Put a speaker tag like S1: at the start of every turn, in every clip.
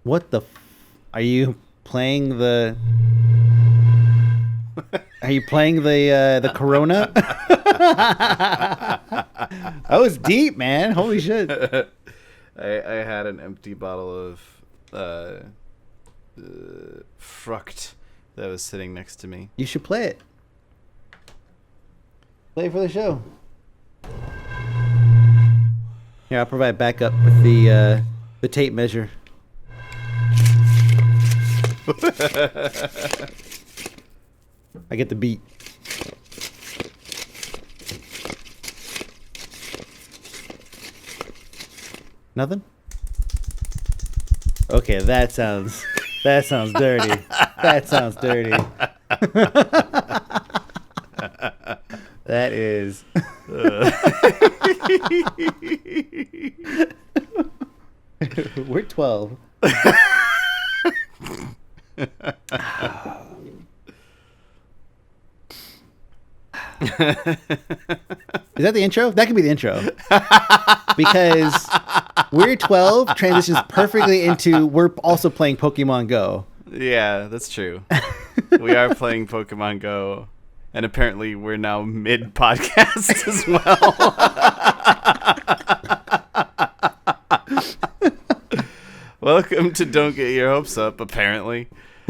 S1: What the? Are you playing the? Are you playing the Corona? That was deep, man. Holy shit.
S2: I had an empty bottle of fruct that was sitting next to me.
S1: You should play it. Play it for the show. Here, I'll provide backup with the tape measure. I get the beat. Nothing? Okay, that sounds dirty. That sounds dirty. That is. We're 12. Is that the intro? That could be the intro. Because We're 12 transitions perfectly into we're also playing Pokemon Go.
S2: Yeah, that's true. We are playing Pokemon Go. And apparently we're now mid-podcast as well. Welcome to Don't Get Your Hopes Up, apparently.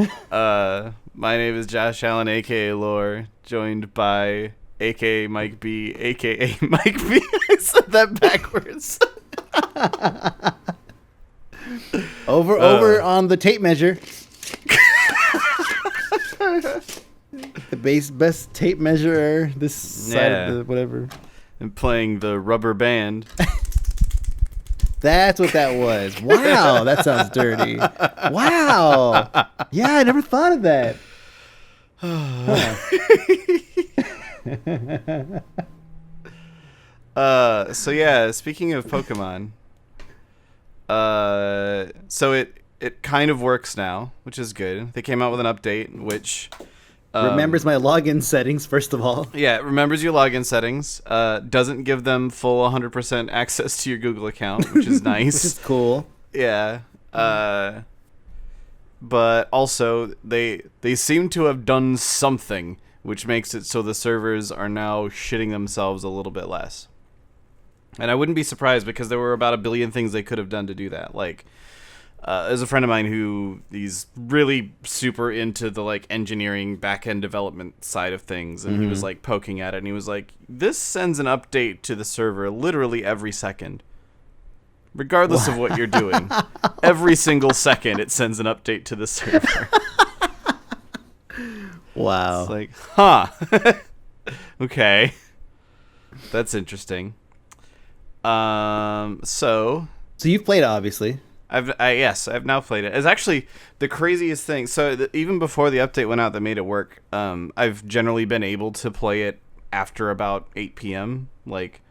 S2: My name is Josh Allen, a.k.a. Lore, joined by a.k.a. Mike B, a.k.a. Mike B. I said that backwards.
S1: Over on the tape measure. The best tape measurer this side of the whatever.
S2: And playing the rubber band.
S1: That's what that was. Wow, that sounds dirty. Wow. Yeah, I never thought of that.
S2: So yeah, speaking of Pokemon, so it kind of works now, which is good. They came out with an update which
S1: remembers my login settings, first of all.
S2: Yeah, it remembers your login settings. Doesn't give them full 100% access to your Google account, which is nice.
S1: Which is cool.
S2: Yeah. But also, they seem to have done something, which makes it so the servers are now shitting themselves a little bit less. And I wouldn't be surprised because there were about a billion things they could have done to do that. Like, there's a friend of mine who he's really super into the like engineering back-end development side of things, and he was like poking at it, and he was like, "This sends an update to the server literally every second, regardless of what you're doing. Every single second, it sends an update to the server."
S1: Wow.
S2: It's like, huh? Okay, that's interesting. So
S1: you've played it, obviously.
S2: Yes, I've now played it. It's actually the craziest thing. So even before the update went out that made it work, I've generally been able to play it after about 8 p.m. Like,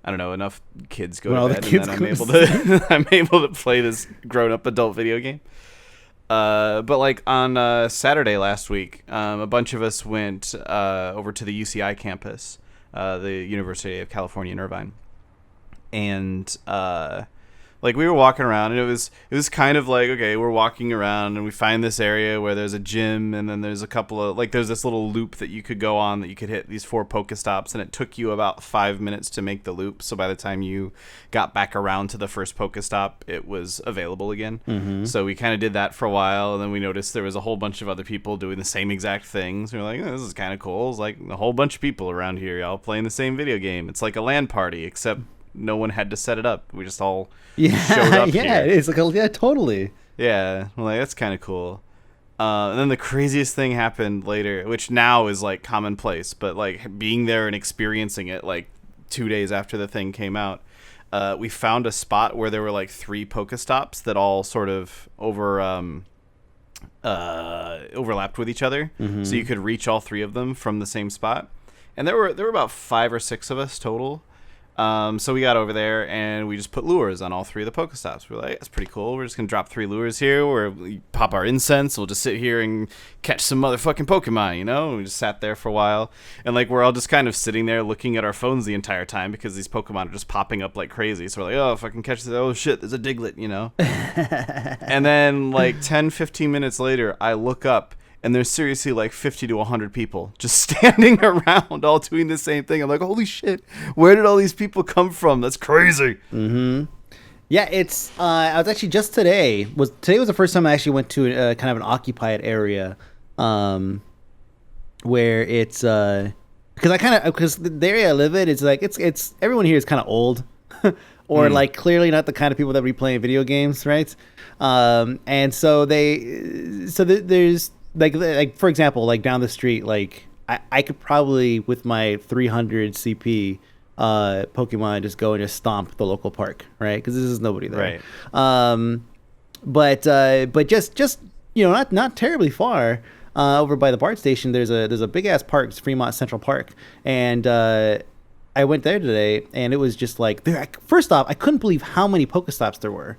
S2: I don't know, enough kids go to bed, and then I'm able to play this grown-up adult video game. But like on Saturday last week, a bunch of us went over to the UCI campus, the University of California in Irvine, and like we were walking around, and it was kind of like, okay, we're walking around and we find this area where there's a gym, and then there's a couple of like there's this little loop that you could go on that you could hit these 4 Pokestops, and it took you about 5 minutes to make the loop. So by the time you got back around to the first Pokestop, it was available again. So we kind of did that for a while, and then we noticed there was a whole bunch of other people doing the same exact things. We were like, oh, this is kind of cool. It's like a whole bunch of people around here all playing the same video game. It's like a LAN party, except no one had to set it up. We just all showed up here.
S1: Yeah, it's like totally.
S2: Yeah, well, like, that's kind of cool. And then the craziest thing happened later, which now is like commonplace, but like being there and experiencing it like 2 days after the thing came out, we found a spot where there were like 3 Pokestops that all sort of overlapped with each other, so you could reach all 3 of them from the same spot. And there were about 5 or 6 of us total. So we got over there and we just put lures on all 3 of the Pokestops. We're like, that's pretty cool. We're just gonna drop 3 lures here where we pop our incense. We'll just sit here and catch some motherfucking Pokemon, you know? And we just sat there for a while. And like we're all just kind of sitting there looking at our phones the entire time because these Pokemon are just popping up like crazy. So we're like, oh, if I can catch this, oh shit, there's a Diglett, you know? And then like 10, 15 minutes later, I look up and there's seriously like 50 to 100 people just standing around all doing the same thing. I'm like, holy shit, where did all these people come from? That's crazy.
S1: Mm-hmm. Yeah, it's, I was actually just today was the first time I actually went to kind of an occupied area where it's, because the area I live in is like, it's everyone here is kind of old or like clearly not the kind of people that would be playing video games, right? And so there's, like for example, like down the street, like I could probably with my 300 CP Pokemon just go and just stomp the local park, right? Because this is nobody there, right? But just you know, not terribly far over by the BART station. There's a big ass park, it's Fremont Central Park, and I went there today, and it was just like first off, I couldn't believe how many Pokestops there were.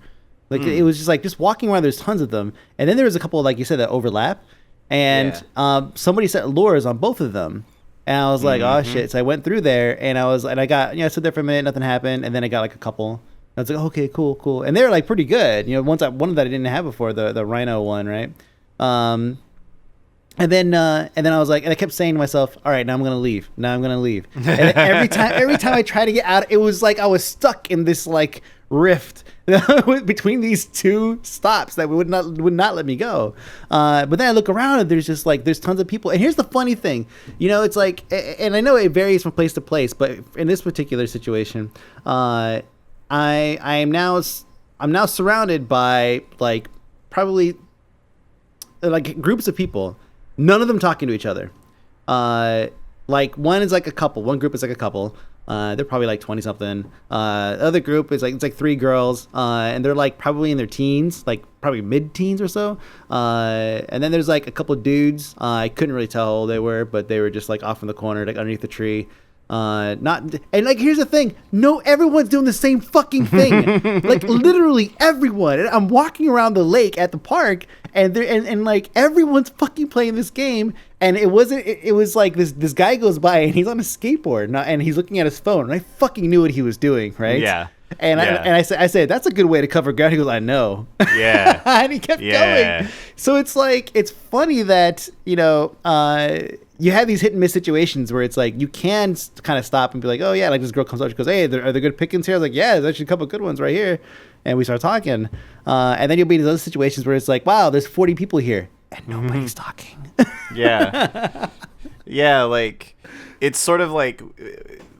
S1: Like it was just like just walking around, there's tons of them, and then there was a couple, like you said, that overlap. And somebody set lures on both of them, and I was like, "Oh shit!" So I went through there, and I got, I stood there for a minute, nothing happened, and then I got like a couple. I was like, "Okay, cool," and they were like pretty good. You know, one that I didn't have before, the Rhino one, right? And then I was like, and I kept saying to myself, "All right, now I'm gonna leave. And every time I tried to get out, it was like I was stuck in this like rift between these 2 stops that would not let me go. But then I look around and there's just like there's tons of people. And here's the funny thing, you know, it's like, and I know it varies from place to place, but in this particular situation, I'm now surrounded by like probably like groups of people, none of them talking to each other. Like one is like a couple, one group is like a couple. They're probably like 20 something. The other group is like 3 girls, and they're like probably in their teens, like probably mid-teens or so. And then there's like a couple dudes. I couldn't really tell how old they were, but they were just like off in the corner, like underneath the tree. And like here's the thing, no, everyone's doing the same fucking thing. Like literally everyone. And I'm walking around the lake at the park, and like everyone's fucking playing this game. And it was like this guy goes by and he's on a skateboard and he's looking at his phone, and I fucking knew what he was doing, right?
S2: Yeah.
S1: And I said that's a good way to cover ground. He goes, I know.
S2: Yeah.
S1: And he kept going. So it's like, it's funny that, you know, you have these hit and miss situations where it's like you can kind of stop and be like, oh yeah, like this girl comes up, she goes, hey, are there good pickings here? I was like, yeah, there's actually a couple of good ones right here. And we start talking. And then you'll be in these other situations where it's like, wow, there's 40 people here and nobody's talking.
S2: Yeah. Yeah, like it's sort of like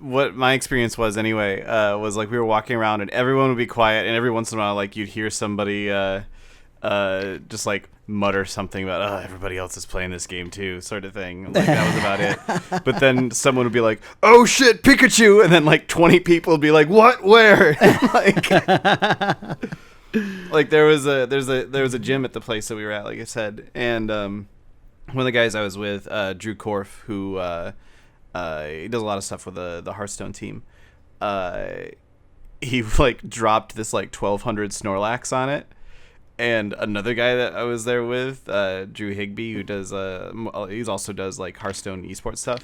S2: what my experience was anyway, was like we were walking around and everyone would be quiet, and every once in a while like you'd hear somebody just like mutter something about, oh, everybody else is playing this game too, sort of thing. Like that was about it. But then someone would be like, oh shit, Pikachu, and then like 20 people would be like, what, where? Like there was a gym at the place that we were at, like I said, and one of the guys I was with, Drew Korf, who he does a lot of stuff with the Hearthstone team. He like dropped this like 1200 Snorlax on it, and another guy that I was there with, Drew Higby, who does he also does like Hearthstone esports stuff.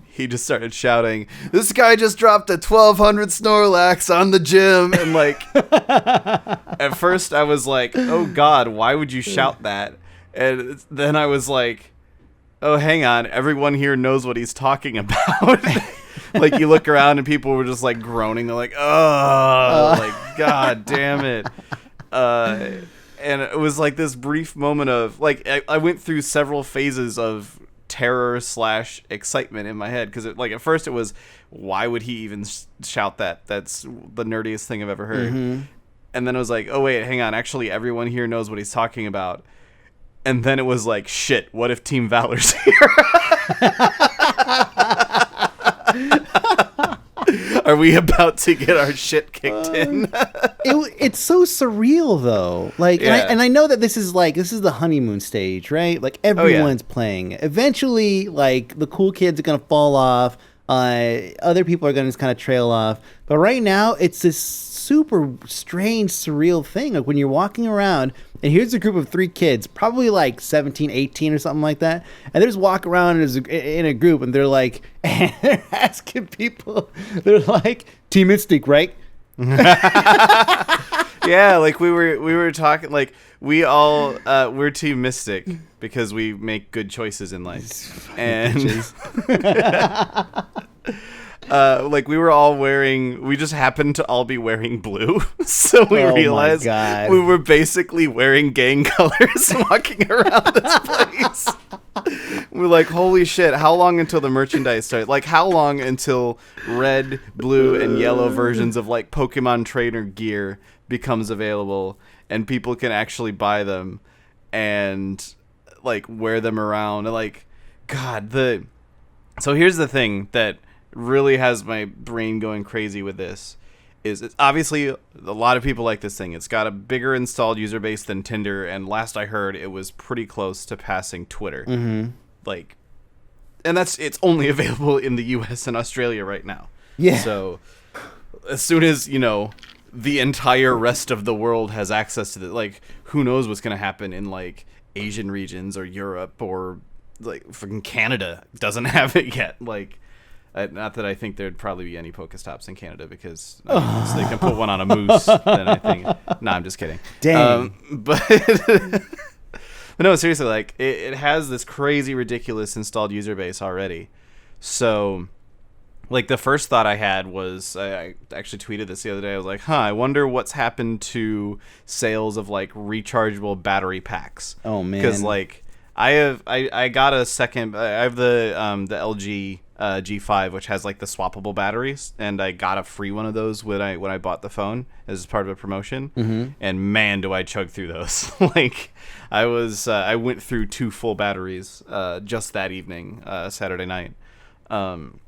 S2: He just started shouting, "This guy just dropped a 1200 Snorlax on the gym!" And like, at first I was like, "Oh God, why would you shout that?" And then I was like, oh, hang on, everyone here knows what he's talking about. Like, you look around and people were just, like, groaning. They're like, oh, like, God damn it. And it was, like, this brief moment of, like, I went through several phases of terror / excitement in my head. Because, like, at first it was, why would he even shout that? That's the nerdiest thing I've ever heard. And then it was like, oh, wait, hang on. Actually, everyone here knows what he's talking about. And then it was like, shit, what if Team Valor's here? Are we about to get our shit kicked in?
S1: It's so surreal, though. Like, yeah. and I know that this is the honeymoon stage, right? Like, everyone's playing. Eventually, like, the cool kids are going to fall off. Other people are going to just kind of trail off. But right now, it's this super strange, surreal thing. Like when you're walking around, and here's a group of 3 kids, probably like 17, 18 or something like that. And they just walk around in a group, and they're like, and they're asking people, they're like, Team Instinct, right?
S2: Yeah, like we were talking, like we're Team Mystic because we make good choices in life, and like we just happened to all be wearing blue, so we realized we were basically wearing gang colors walking around this place. We're like, holy shit, how long until the merchandise starts? Like, how long until red, blue, and yellow versions of like Pokemon trainer gear becomes available and people can actually buy them and like wear them around? And like, God, so here's the thing that really has my brain going crazy with this is it's obviously a lot of people like this thing. It's got a bigger installed user base than Tinder, and last I heard it was pretty close to passing Twitter. Like, and it's only available in the US and Australia right now.
S1: Yeah.
S2: So as soon as, you know, the entire rest of the world has access to it, like, who knows what's going to happen in like Asian regions or Europe, or like freaking Canada doesn't have it yet. Like, not that I think there'd probably be any Pokestops in Canada, because so they can put one on a moose. Then I think, no, I'm just kidding.
S1: Dang.
S2: But no, seriously, like it has this crazy, ridiculous installed user base already. So, like, the first thought I had was, I actually tweeted this the other day. I was like, I wonder what's happened to sales of like rechargeable battery packs.
S1: Oh man.
S2: Because like I got a second. I have the LG G5, which has like the swappable batteries, and I got a free one of those when I bought the phone as part of a promotion. And man, do I chug through those. Like, I went through 2 full batteries just that evening, Saturday night. And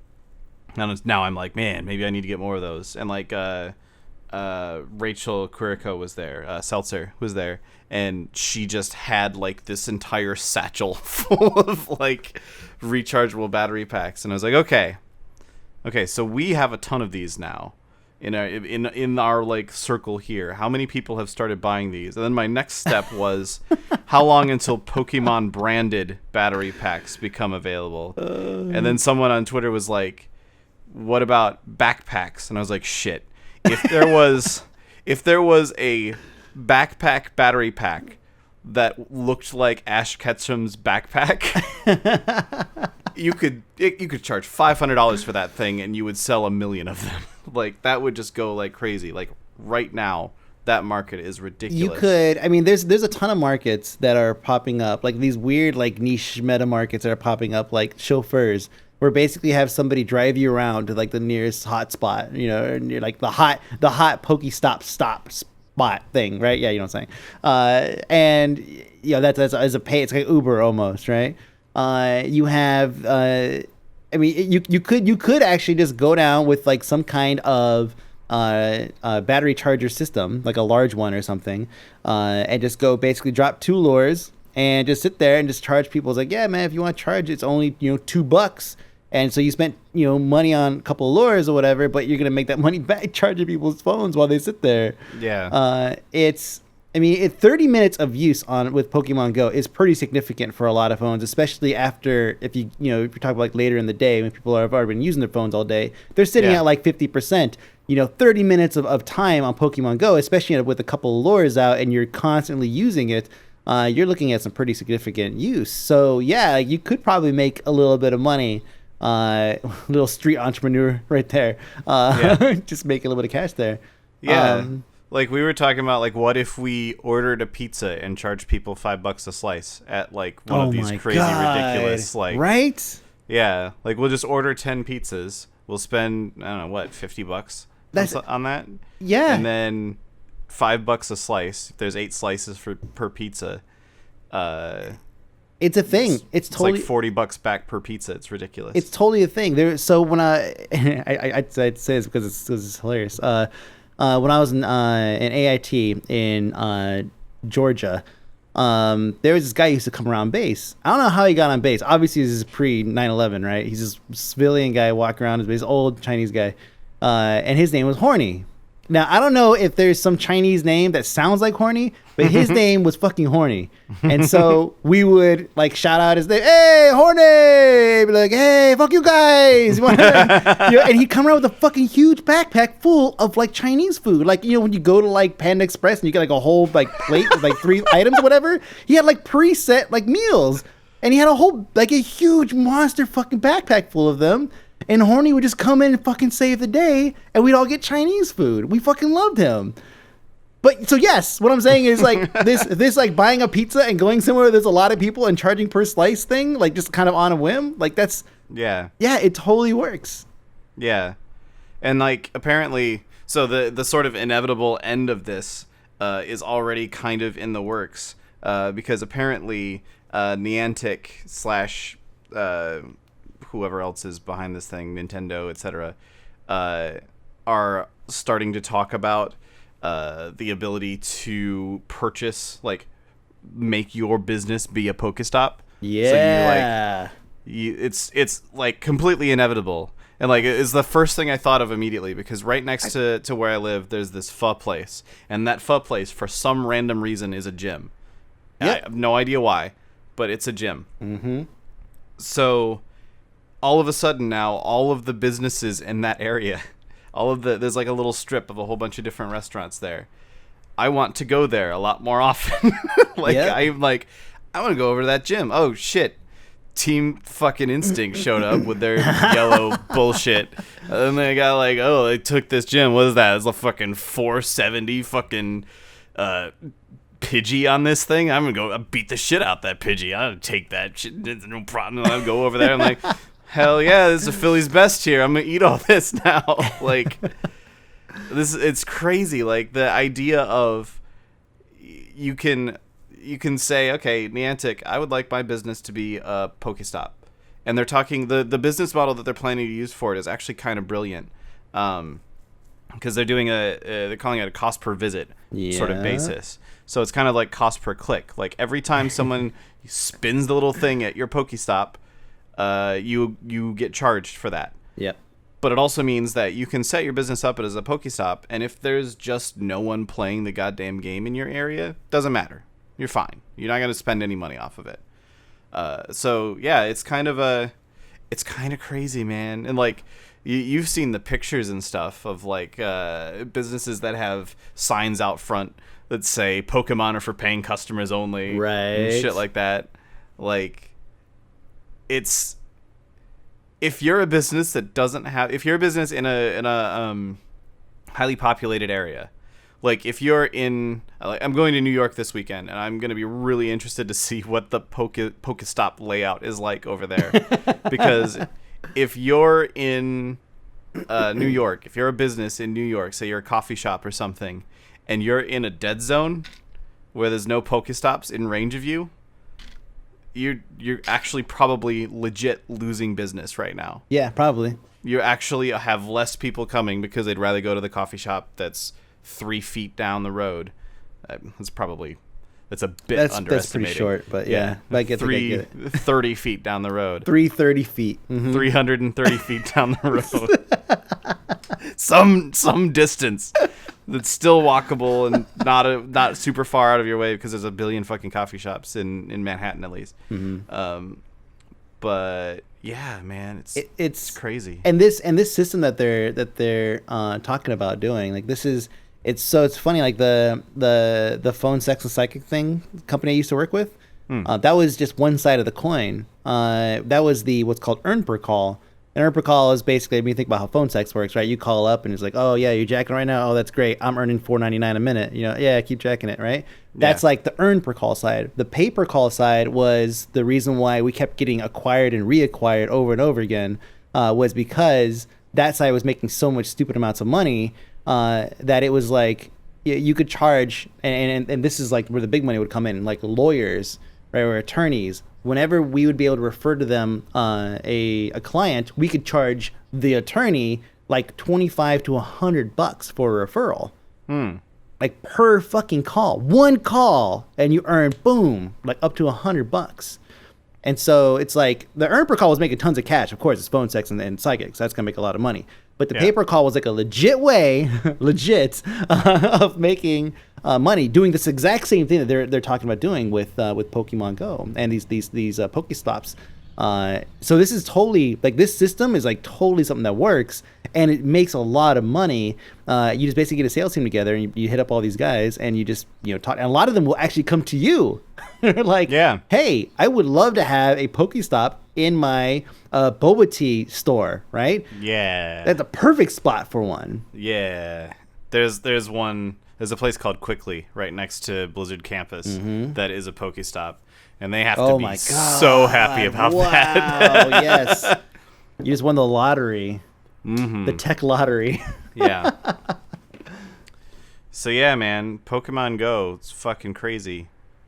S2: now I'm like, man, maybe I need to get more of those. And like Rachel Quirico was there, Seltzer was there, and she just had like this entire satchel full of like rechargeable battery packs. And I was like, okay, so we have a ton of these now in our like circle here. How many people have started buying these? And then my next step was, how long until Pokemon branded battery packs become available? And then someone on Twitter was like, what about backpacks? And I was like, shit. If there was a backpack battery pack that looked like Ash Ketchum's backpack, you could charge $500 for that thing, and you would sell 1 million of them. Like, that would just go like crazy. Like, right now, that market is ridiculous.
S1: You could, I mean, there's a ton of markets that are popping up, like these weird like niche meta markets that are popping up, like chauffeurs, where basically have somebody drive you around to like the nearest hot spot, you know, and you're like the hot Pokestop stop spot thing, right? Yeah, you know what I'm saying. And you know, that's as a pay, it's like Uber almost, right? You have, I mean, you could actually just go down with like some kind of battery charger system, like a large one or something, and just go basically drop 2 lures and just sit there and just charge people. It's like, yeah, man, if you want to charge, it's only, you know, $2. And so you spent, you know, money on a couple of lures or whatever, but you're going to make that money back charging people's phones while they sit there.
S2: Yeah.
S1: I mean, 30 minutes of use with Pokemon Go is pretty significant for a lot of phones, especially after, if you're talking about like later in the day when people have already been using their phones all day, they're sitting at like 50%. 30 minutes of time on Pokemon Go, especially with a couple of lures out and you're constantly using it, you're looking at some pretty significant use. So yeah, you could probably make a little bit of money. Little street entrepreneur right there. Just make a little bit of cash there.
S2: Yeah. Like, we were talking about, like, what if we ordered a pizza and charged people $5 a slice at like one of these crazy, ridiculous, like,
S1: right?
S2: Yeah, like, we'll just order 10 pizzas. We'll spend, I don't know, what, $50 on that?
S1: Yeah.
S2: And then $5 a slice. If there's 8 slices per pizza.
S1: It's a thing. It's totally
S2: like $40 back per pizza. It's ridiculous.
S1: It's totally a thing. So when I'd say this because it's hilarious. When I was in AIT in Georgia, there was this guy who used to come around base. I don't know how he got on base. Obviously, this is pre 9/11, right? He's this civilian guy walking around his base, old Chinese guy, and his name was Horny. Now, I don't know if there's some Chinese name that sounds like Horny, but his name was fucking Horny. And so we would like shout out his name, hey, Horny! Be like, hey, fuck you guys! And he'd come around with a fucking huge backpack full of like Chinese food. Like, when you go to like Panda Express and you get like a whole like plate with like 3 items or whatever, he had like preset like meals. And he had a whole, like a huge monster fucking backpack full of them. And Horny would just come in and fucking save the day, and we'd all get Chinese food. We fucking loved him. But so yes, what I'm saying is like this like buying a pizza and going somewhere where there's a lot of people and charging per slice thing, like just kind of on a whim, like that's yeah, it totally works.
S2: Yeah, and like apparently, so the sort of inevitable end of this is already kind of in the works because apparently Niantic / whoever else is behind this thing, Nintendo, etc., are starting to talk about the ability to purchase, like, make your business be a Pokestop.
S1: Yeah.
S2: So it's like completely inevitable. And like it's the first thing I thought of immediately because right next to where I live, there's this pho place, and that pho place for some random reason is a gym. Yep. I have no idea why, but it's a gym. Mm-hmm. So all of a sudden now, all of the businesses in that area, there's like a little strip of a whole bunch of different restaurants there. I want to go there a lot more often. I'm like, I want to go over to that gym. Oh shit. Team fucking Instinct showed up with their yellow bullshit. And they got like, oh, they took this gym. What is that? It's a fucking 470 fucking Pidgey on this thing. I'm gonna go beat the shit out that Pidgey. I'm gonna take that shit. No problem. I'll go over there. I'm like, hell yeah, this is a Philly's best here. I'm gonna eat all this now. Like, it's crazy. Like the idea of you can say, okay, Niantic, I would like my business to be a Pokestop. And they're talking, the business model that they're planning to use for it is actually kind of brilliant. Because they're doing they're calling it a cost per visit sort of basis. So it's kind of like cost per click. Like every time someone spins the little thing at your Pokestop, you get charged for that.
S1: Yep.
S2: But it also means that you can set your business up as a Pokestop, and if there's just no one playing the goddamn game in your area, doesn't matter. You're fine. You're not going to spend any money off of it. So yeah, it's kind of crazy, man. And like, you've seen the pictures and stuff of like businesses that have signs out front that say Pokemon are for paying customers only,
S1: right?
S2: And shit like that. Like, if you're a business that doesn't have, if you're a business in a highly populated area. Like, if you're in... I'm going to New York this weekend, and I'm going to be really interested to see what the Pokestop layout is like over there. Because if you're in New York, if you're a business in New York, say you're a coffee shop or something, and you're in a dead zone where there's no Pokestops in range of you, you're actually probably legit losing business right now.
S1: Yeah, probably.
S2: You actually have less people coming because they'd rather go to the coffee shop that's 3 feet down the road. That's a bit underestimating. That's pretty short,
S1: but yeah. I get
S2: 30 feet down the road.
S1: 330 feet. Mm-hmm.
S2: 330 feet down the road. some distance that's still walkable and not super far out of your way because there's a billion fucking coffee shops in Manhattan at least. Mm-hmm. But yeah, man, it's crazy.
S1: And this system that they're talking about doing, like it's funny, like the phone sex and psychic thing company I used to work with, that was just one side of the coin. That was what's called earn per call. And earn per call is basically, when you think about how phone sex works, right? You call up and it's like, oh yeah, you're jacking right now. Oh, that's great. I'm earning $4.99 a minute. Yeah, keep jacking it, right? That's like the earn per call side. The pay per call side was the reason why we kept getting acquired and reacquired over and over again, was because that side was making so much stupid amounts of money that it was like you could charge, and this is like where the big money would come in, like lawyers, right, or attorneys. Whenever we would be able to refer to them a client, we could charge the attorney like $25 to $100 for a referral. like per fucking call. One call, and you earn, boom, like up to $100. And so it's like the earn per call was making tons of cash. Of course, it's phone sex and psychics. That's gonna make a lot of money. But the pay per call was like a legit way, of making money, doing this exact same thing that they're talking about doing with Pokemon Go and these Pokestops. So this is totally like this system is like totally something that works, and it makes a lot of money. You just basically get a sales team together, and you hit up all these guys, and you just talk. And a lot of them will actually come to you, like, hey, I would love to have a Pokestop in my boba tea store, right?
S2: Yeah,
S1: that's a perfect spot for one.
S2: Yeah, there's a place called Quickly right next to Blizzard Campus that is a Pokestop. And they have to be so happy about that.
S1: Wow, yes. You just won the lottery. The tech lottery.
S2: Yeah. So yeah, man, Pokemon Go, it's fucking crazy.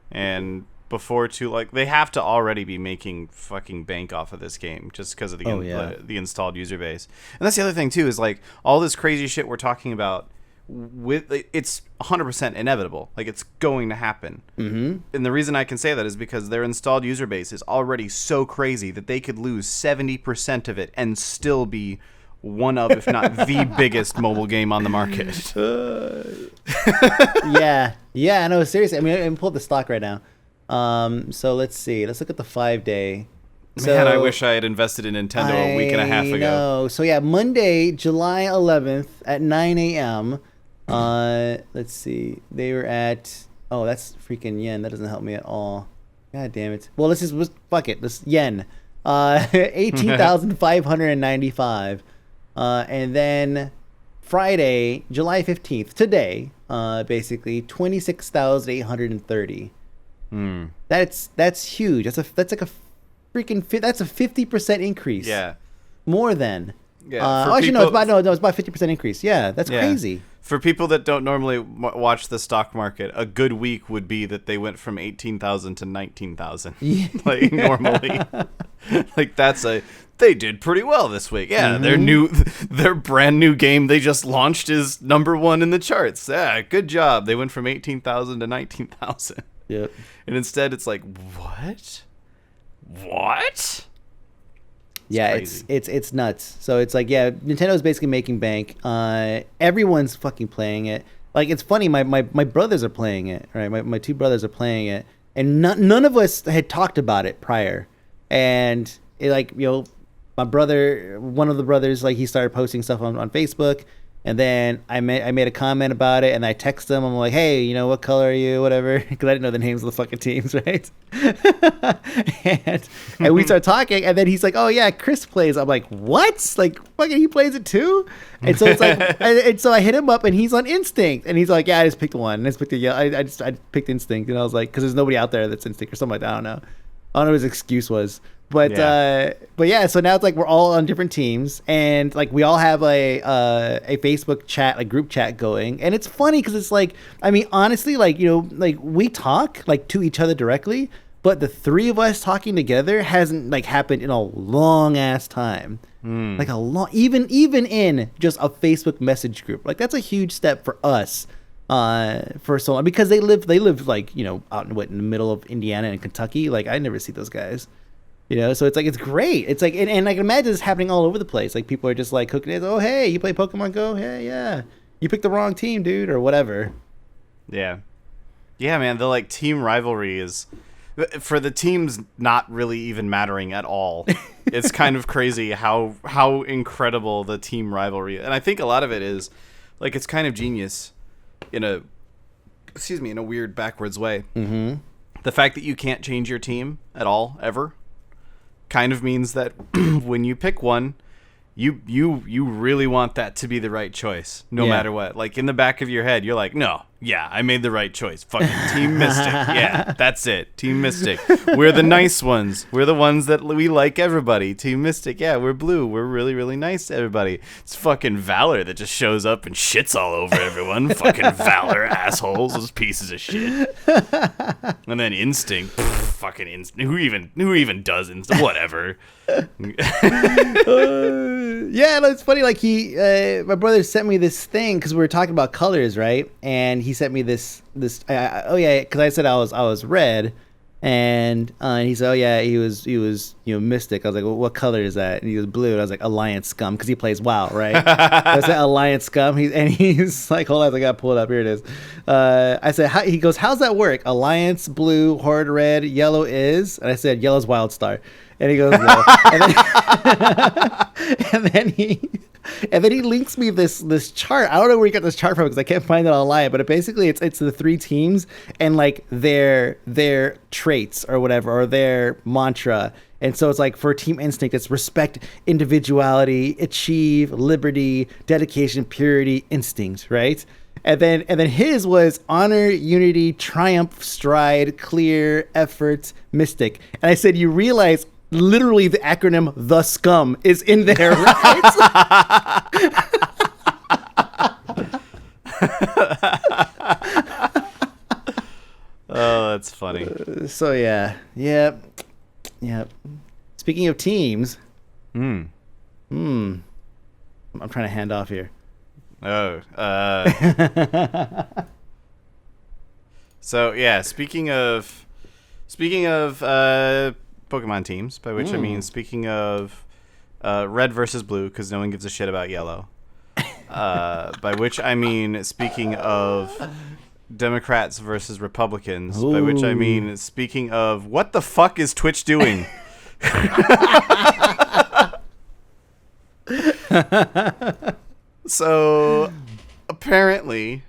S2: And they have to already be making fucking bank off of this game just because of the installed user base. And that's the other thing too, is like all this crazy shit we're talking about. It's 100% inevitable. Like, it's going to happen. And the reason I can say that is because their installed user base is already so crazy that they could lose 70% of it and still be one of, if not the biggest mobile game on the market.
S1: Yeah, no, seriously. I mean, I'm pull up the stock right now. So let's see. Let's look at the 5-day.
S2: Man, I wish I had invested in Nintendo a week and a half ago.
S1: No. So yeah, Monday, July 11th at 9 a.m. Let's see. They were at, that's freaking yen. That doesn't help me at all. God damn it. Well, fuck it. This yen. 18,595. And then Friday, July 15th, today, basically 26,830. That's huge. That's like a freaking, that's a 50% increase.
S2: Yeah.
S1: More than.
S2: Yeah.
S1: Actually, no, it's about 50% increase. Yeah, that's crazy.
S2: For people that don't normally watch the stock market, a good week would be that they went from 18,000 to 19,000. Like normally, like they did pretty well this week. Yeah, their brand new game they just launched is #1 in the charts. Yeah, good job. They went from 18,000 to 19,000.
S1: Yep.
S2: And instead, it's like, what?
S1: Yeah, it's nuts. So it's like, yeah, Nintendo's basically making bank. Everyone's fucking playing it. Like, it's funny, my brothers are playing it, right? My two brothers are playing it, and none of us had talked about it prior. And it, like, my brother, one of the brothers, like, he started posting stuff on Facebook. And then I made a comment about it, and I texted him. I'm like, hey, what color are you, whatever, because I didn't know the names of the fucking teams, right? and we start talking, and then he's like, oh yeah, Chris plays. I'm like, what? Like, fucking, he plays it too? And so it's like, and so I hit him up, and he's on Instinct, and he's like, yeah, I just picked one. I picked Instinct, and I was like, because there's nobody out there that's Instinct or something like that. I don't know what his excuse was. But yeah, so now it's like we're all on different teams, and like we all have a Facebook chat, like group chat going, and it's funny because it's like, I mean, honestly, like, like we talk like to each other directly, but the three of us talking together hasn't like happened in a long ass time, like a long, even in just a Facebook message group. Like, that's a huge step for us. For so long, because they live like, out in the middle of Indiana and Kentucky. Like, I never see those guys. So it's like, it's great. It's like, and I can imagine this happening all over the place. Like, people are just like hooking it. Oh, hey, you play Pokemon Go? Hey, yeah. You picked the wrong team, dude, or whatever. Yeah.
S2: Yeah, man. The like team rivalry is, for the teams not really even mattering at all. It's kind of crazy how incredible the team rivalry is. And I think a lot of it is like, it's kind of genius in a weird backwards way.
S1: Mm-hmm.
S2: The fact that you can't change your team at all ever kind of means that when you pick one, you really want that to be the right choice, no matter what. Like, in the back of your head, you're like, no, yeah, I made the right choice. Fucking Team Mystic. Yeah, that's it. Team Mystic. We're the nice ones. We're the ones that we like everybody. Team Mystic. Yeah, we're blue. We're really, really nice to everybody. It's fucking Valor that just shows up and shits all over everyone. Fucking Valor assholes. Those pieces of shit. And then Instinct. Pff, fucking who even does whatever.
S1: Yeah, no, it's funny. Like my brother sent me this thing because we were talking about colors, right? And he sent me this. Because I said I was red, and he said, oh yeah, he was Mystic. I was like, well, what color is that? And he was blue. And I was like, Alliance Scum, because he plays WoW, right? I said Alliance Scum. He's like, hold on, I got to pull it up. Here it is. I said, he goes, how's that work? Alliance blue, Horde red, yellow is, and I said yellow's Wildstar. And he goes, no. and then he links me this chart. I don't know where he got this chart from because I can't find it online. But basically it's the three teams and like their traits or whatever, or their mantra. And so it's like for Team Instinct, it's respect, individuality, achieve, liberty, dedication, purity, instincts, right? And then his was honor, unity, triumph, stride, clear, effort, mystic. And I said, you realize literally the acronym the scum is in there, right?
S2: Oh, that's funny.
S1: So yeah. Speaking of teams, I'm trying to hand off here.
S2: So yeah, speaking of Pokemon teams, by which I mean speaking of red versus blue, because no one gives a shit about yellow. By which I mean speaking of Democrats versus Republicans. Ooh. By which I mean speaking of what the fuck is Twitch doing? So apparently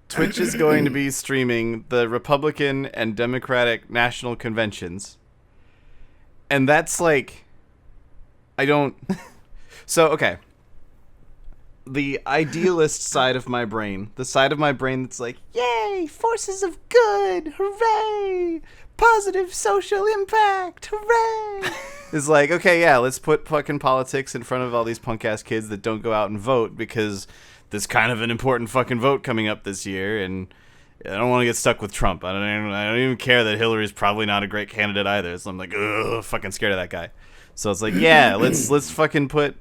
S2: Twitch is going to be streaming the Republican and Democratic national conventions. And that's like, so, okay. The idealist side of my brain, the side of my brain that's like, yay, forces of good, hooray, positive social impact, hooray, is like, okay, yeah, let's put fucking politics in front of all these punk-ass kids that don't go out and vote because there's kind of an important fucking vote coming up this year, and I don't want to get stuck with Trump. I don't even care that Hillary's probably not a great candidate either, so I'm like, ugh, fucking scared of that guy. So it's like, yeah, let's fucking put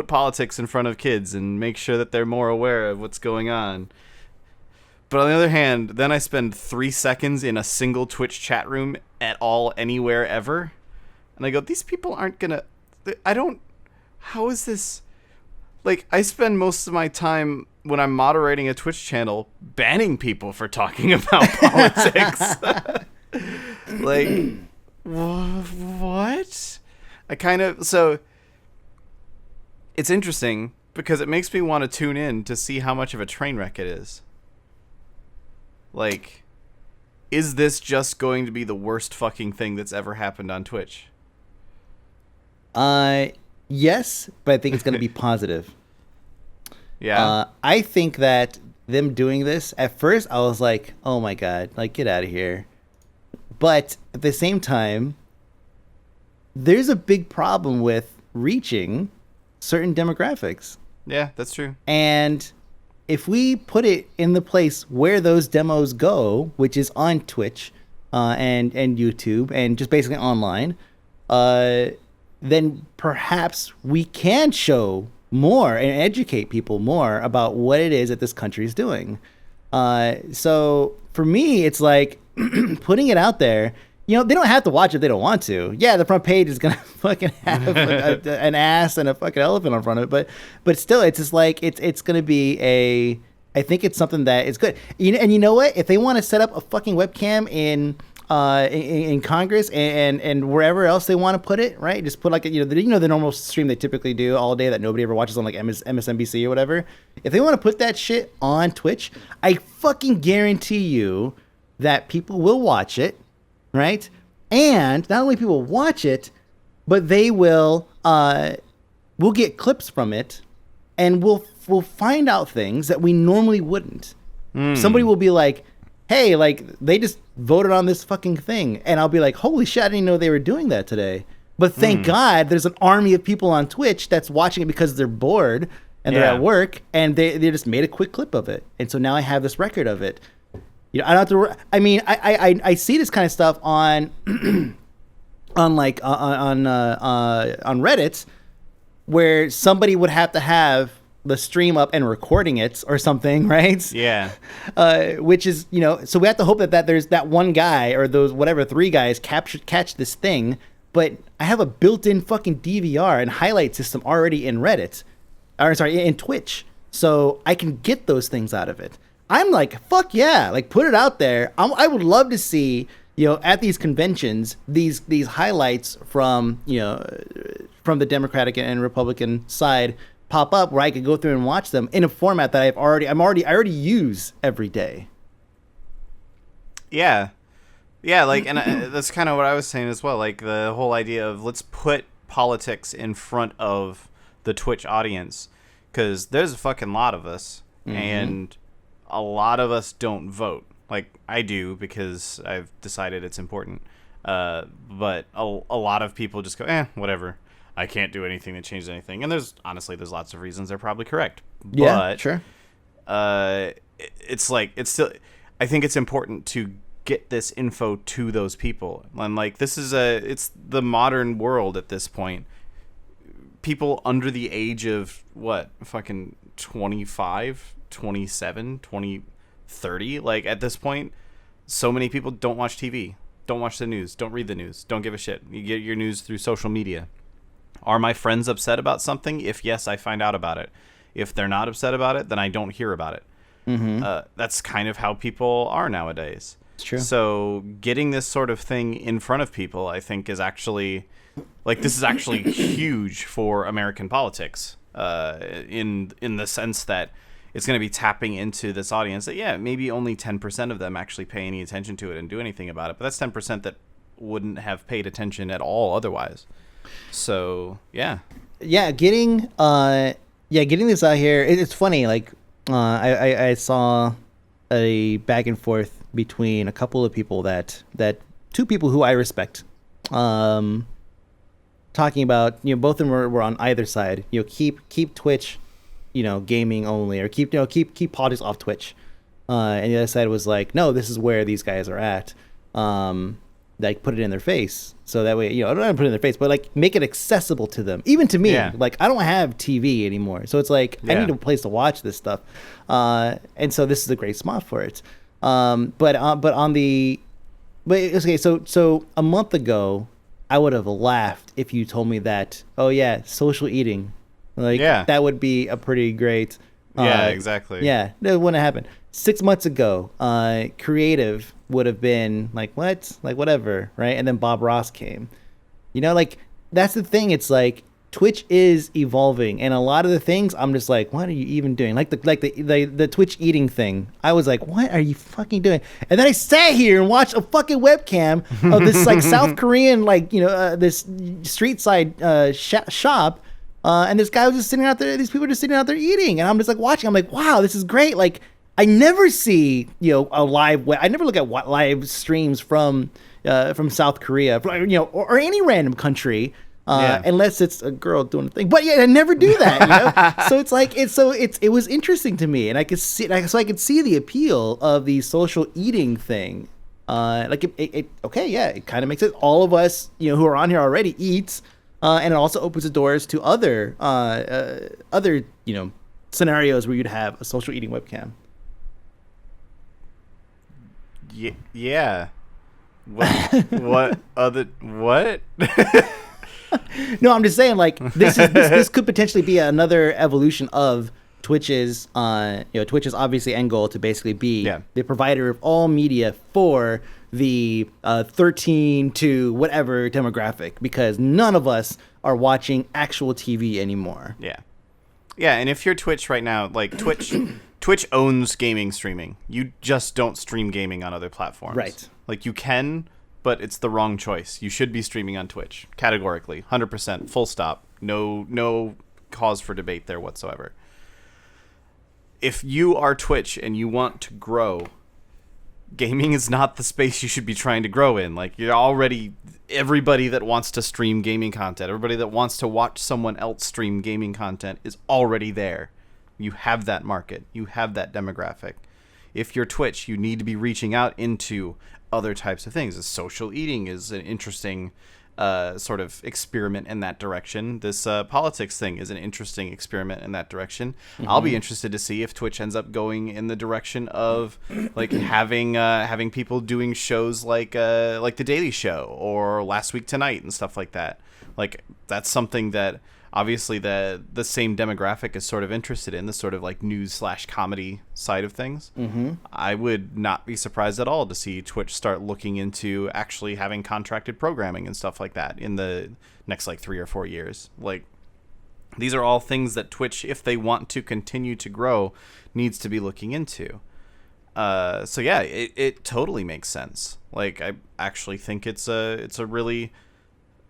S2: politics in front of kids and make sure that they're more aware of what's going on. But on the other hand, then I spend 3 seconds in a single Twitch chat room at all, anywhere, ever, and I go, these people aren't gonna. How is this? Like, I spend most of my time when I'm moderating a Twitch channel banning people for talking about politics. Like, what? So it's interesting because it makes me want to tune in to see how much of a train wreck it is. Like, is this just going to be the worst fucking thing that's ever happened on Twitch?
S1: Yes, but I think it's going to be positive.
S2: Yeah.
S1: I think that them doing this, at first I was like, oh my God, like, get out of here. But at the same time, there's a big problem with reaching certain demographics.
S2: Yeah, that's true.
S1: And if we put it in the place where those demos go, which is on Twitch and YouTube and just basically online, then perhaps we can show more and educate people more about what it is that this country is doing. So for me, it's like putting it out there. You know, they don't have to watch it if they don't want to. Yeah, the front page is going to fucking have an ass and a fucking elephant on front of it. But still, it's just like, it's going to be I think it's something that is good. And you know what? If they want to set up a fucking webcam in Congress and wherever else they want to put it, right? Just put like, the normal stream they typically do all day that nobody ever watches on like MSNBC or whatever. If they want to put that shit on Twitch, I fucking guarantee you that people will watch it. Right? And not only people watch it, but they will we'll get clips from it and we'll find out things that we normally wouldn't. Somebody will be like, hey, like, they just voted on this fucking thing. And I'll be like, holy shit, I didn't know they were doing that today. But thank God there's an army of people on Twitch that's watching it because they're bored and they're at work and they just made a quick clip of it. And so now I have this record of it. I don't have to. I mean, I see this kind of stuff on on Reddit, where somebody would have to have the stream up and recording it or something, right?
S2: Yeah.
S1: Which is, so we have to hope that there's that one guy or those whatever 3 guys catch this thing. But I have a built-in fucking DVR and highlight system already in Reddit, or sorry, in Twitch, so I can get those things out of it. I'm like, fuck yeah, like put it out there. I would love to see, at these conventions, these highlights from the Democratic and Republican side pop up where I could go through and watch them in a format that I already use every day.
S2: Yeah. Yeah, like, and that's kind of what I was saying as well. Like, the whole idea of let's put politics in front of the Twitch audience, because there's a fucking lot of us, and a lot of us don't vote. Like, I do, because I've decided it's important. But a lot of people just go, whatever. I can't do anything that changes anything. And there's lots of reasons they're probably correct.
S1: Yeah,
S2: but,
S1: sure.
S2: It's like, I think it's important to get this info to those people. And like, it's the modern world at this point. People under the age of fucking 25, 27, 20, 30, like at this point, so many people don't watch TV, don't watch the news, don't read the news, don't give a shit. You get your news through social media. Are my friends upset about something? If yes, I find out about it. If they're not upset about it, then I don't hear about it. That's kind of how people are nowadays.
S1: It's true.
S2: So getting this sort of thing in front of people, I think, is actually, like, this is actually huge for American politics, in the sense that it's going to be tapping into this audience that, maybe only 10% of them actually pay any attention to it and do anything about it. But that's 10% that wouldn't have paid attention at all otherwise. So, yeah. Yeah,
S1: getting this out here, it's funny. Like, I saw a back and forth between a couple of people that 2 people who I respect, talking about, both of them were on either side, keep Twitch, gaming only, or keep politics off Twitch. And the other side was like, no, this is where these guys are at. Like, put it in their face, so that way, I don't want to put it in their face, but like make it accessible to them, even to me. Like, I don't have TV anymore, so it's like I need a place to watch this stuff, and so this is a great spot for it. But okay, so a month ago, I would have laughed if you told me that, social eating, like, that would be a pretty great.
S2: Exactly.
S1: Yeah, that wouldn't happen. 6 months ago, creative would have been like, what? Like, whatever, right? And then Bob Ross came. Like, that's the thing. It's like Twitch is evolving, and a lot of the things I'm just like, what are you even doing? Like the Twitch eating thing. I was like, what are you fucking doing? And then I sat here and watched a fucking webcam of this like South Korean, like, this street side shop. And this guy was just sitting out there. These people are just sitting out there eating, and I'm just like watching. I'm like, wow, this is great. Like, I never see a live. I never look at live streams from South Korea, or any random country, unless it's a girl doing a thing. But I never do that. So it's like it was interesting to me, and I could see the appeal of the social eating thing. Like it kind of makes it. All of us who are on here already eat. And it also opens the doors to other scenarios where you'd have a social eating webcam.
S2: Yeah. What other? What?
S1: No, I'm just saying, like, this could potentially be another evolution of Twitch's Twitch's obviously end goal to basically be the provider of all media for the 13 to whatever demographic, because none of us are watching actual TV anymore.
S2: Yeah, and if you're Twitch right now, like, Twitch owns gaming streaming. You just don't stream gaming on other platforms.
S1: Right.
S2: Like, you can, but it's the wrong choice. You should be streaming on Twitch, categorically, 100%, full stop. No cause for debate there whatsoever. If you are Twitch and you want to grow, gaming is not the space you should be trying to grow in. Like, you're already, everybody that wants to stream gaming content, everybody that wants to watch someone else stream gaming content is already there. You have that market. You have that demographic. if you're Twitch, you need to be reaching out into other types of things. Social eating is an interesting sort of experiment in that direction. This politics thing is an interesting experiment in that direction. I'll be interested to see if Twitch ends up going in the direction of like having people doing shows like The Daily Show or Last Week Tonight and stuff like that. Like that's something that obviously the same demographic is sort of interested in, the sort of like news/comedy side of things. I would not be surprised at all to see Twitch start looking into actually having contracted programming and stuff like that in the next like 3 or 4 years. Like these are all things that Twitch, if they want to continue to grow, needs to be looking into. So yeah, it totally makes sense. Like I actually think it's a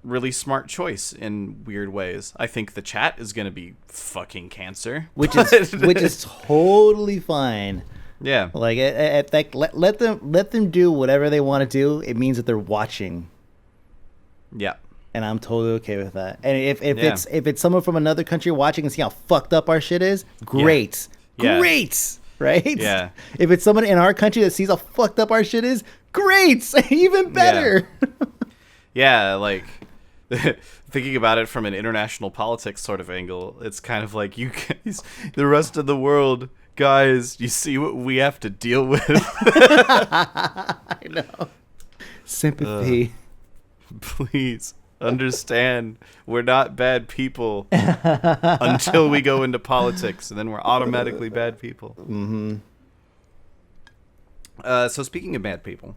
S2: really smart choice in weird ways. I think the chat is going to be fucking cancer,
S1: which is totally fine.
S2: Yeah,
S1: like let them do whatever they want to do. It means that they're watching.
S2: Yeah,
S1: and I'm totally okay with that. And if it's someone from another country watching and see how fucked up our shit is, great, great, right?
S2: Yeah.
S1: If it's someone in our country that sees how fucked up our shit is, great, even better.
S2: Yeah, like. Thinking about it from an international politics sort of angle, it's kind of like, you guys, the rest of the world, guys, you see what we have to deal with?
S1: I know. Sympathy.
S2: Please understand, we're not bad people until we go into politics, and then we're automatically bad people. So speaking of bad people,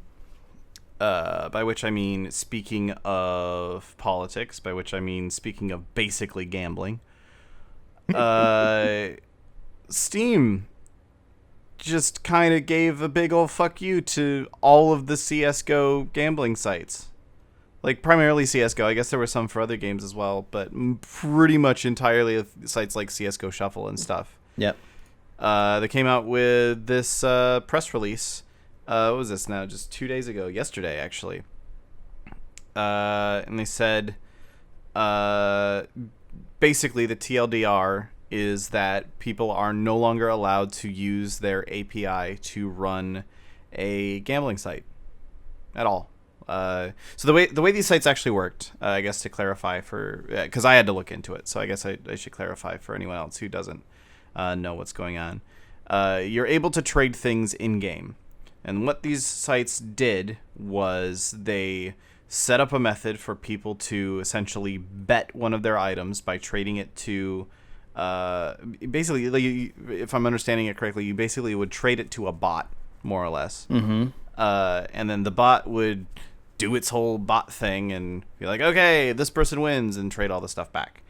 S2: by which I mean speaking of politics, by which I mean speaking of basically gambling, Steam just kind of gave a big old fuck you to all of the CSGO gambling sites. Like, primarily CSGO. I guess there were some for other games as well, but pretty much entirely of sites like CSGO Shuffle and stuff.
S1: Yep.
S2: They came out with this press release. What was this now? Just 2 days ago. Yesterday, actually. And they said, basically the TLDR is that people are no longer allowed to use their API to run a gambling site at all. So the way these sites actually worked, I guess to clarify because I had to look into it, so I guess I should clarify for anyone else who doesn't know what's going on. You're able to trade things in-game. And what these sites did was they set up a method for people to essentially bet one of their items by trading it to, basically, if I'm understanding it correctly, you basically would trade it to a bot, more or less. And then the bot would do its whole bot thing and be like, okay, this person wins, and trade all the stuff back.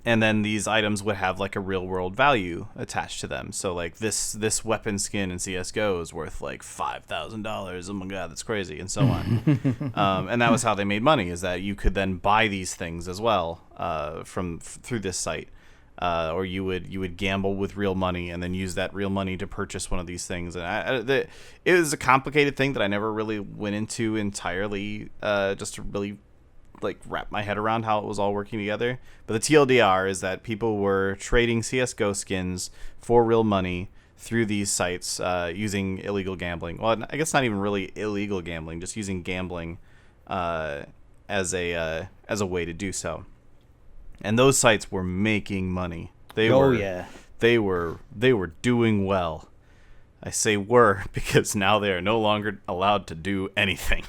S2: And then these items would have like a real world value attached to them. So like this weapon skin in CSGO is worth like $5,000. Oh my God, that's crazy, and so on. And that was how they made money, is that you could then buy these things as well through this site. Or you would gamble with real money and then use that real money to purchase one of these things. And it was a complicated thing that I never really went into entirely, just to really like wrap my head around how it was all working together. But the TLDR is that people were trading CSGO skins for real money through these sites, using illegal gambling. Well, I guess not even really illegal gambling, just using gambling as a way to do so. And those sites were making money. They were doing well. I say were because now they are no longer allowed to do anything.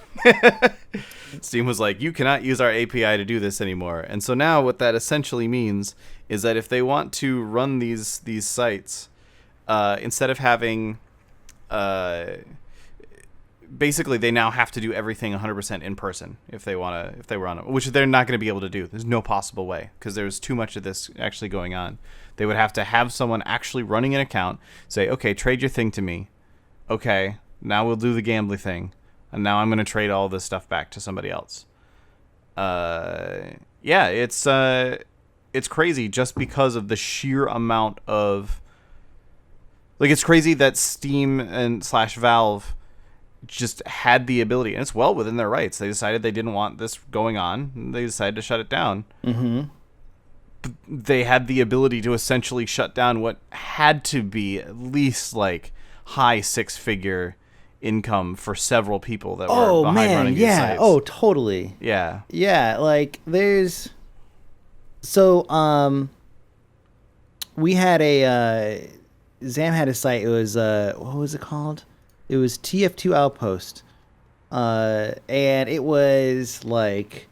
S2: Steam was like, you cannot use our API to do this anymore. And so now what that essentially means is that if they want to run these sites, instead of having... basically, they now have to do everything 100% in person if they were on it, which they're not going to be able to do. There's no possible way because there's too much of this actually going on. They would have to have someone actually running an account say, okay, trade your thing to me. Okay, now we'll do the gambling thing. And now I'm going to trade all this stuff back to somebody else. Yeah, it's crazy just because of the sheer amount of... Like, it's crazy that Steam and /Valve just had the ability, and it's well within their rights. They decided they didn't want this going on, and they decided to shut it down. they had the ability to essentially shut down what had to be at least like high six-figure income for several people that were behind running these sites.
S1: Oh, totally.
S2: Yeah.
S1: Yeah, like there's we had Zam had a site. It was what was it called? It was TF2 Outpost. And it was like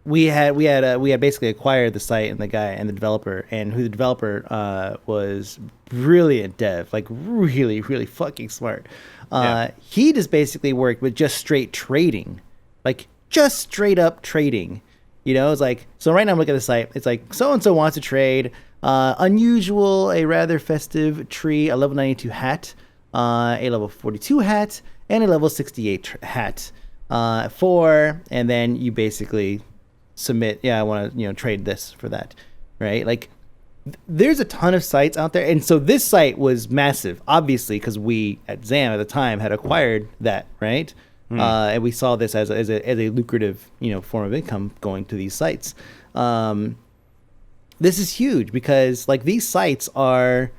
S1: we had basically acquired the site and the guy and the developer, and who the developer was brilliant dev, like really really fucking smart. He just basically worked with just straight trading, like just straight up trading. You know, it's like, so right now I'm looking at the site. It's like so and so wants to trade unusual, a rather festive tree, a level 92 hat, a level 42 hat, and a level 68 hat and then you basically submit, I want to trade this for that, right? Like there's a ton of sites out there, and so this site was massive, obviously, because we at ZAM at the time had acquired that, right? And we saw this as a lucrative form of income going to these sites. This is huge because like these sites they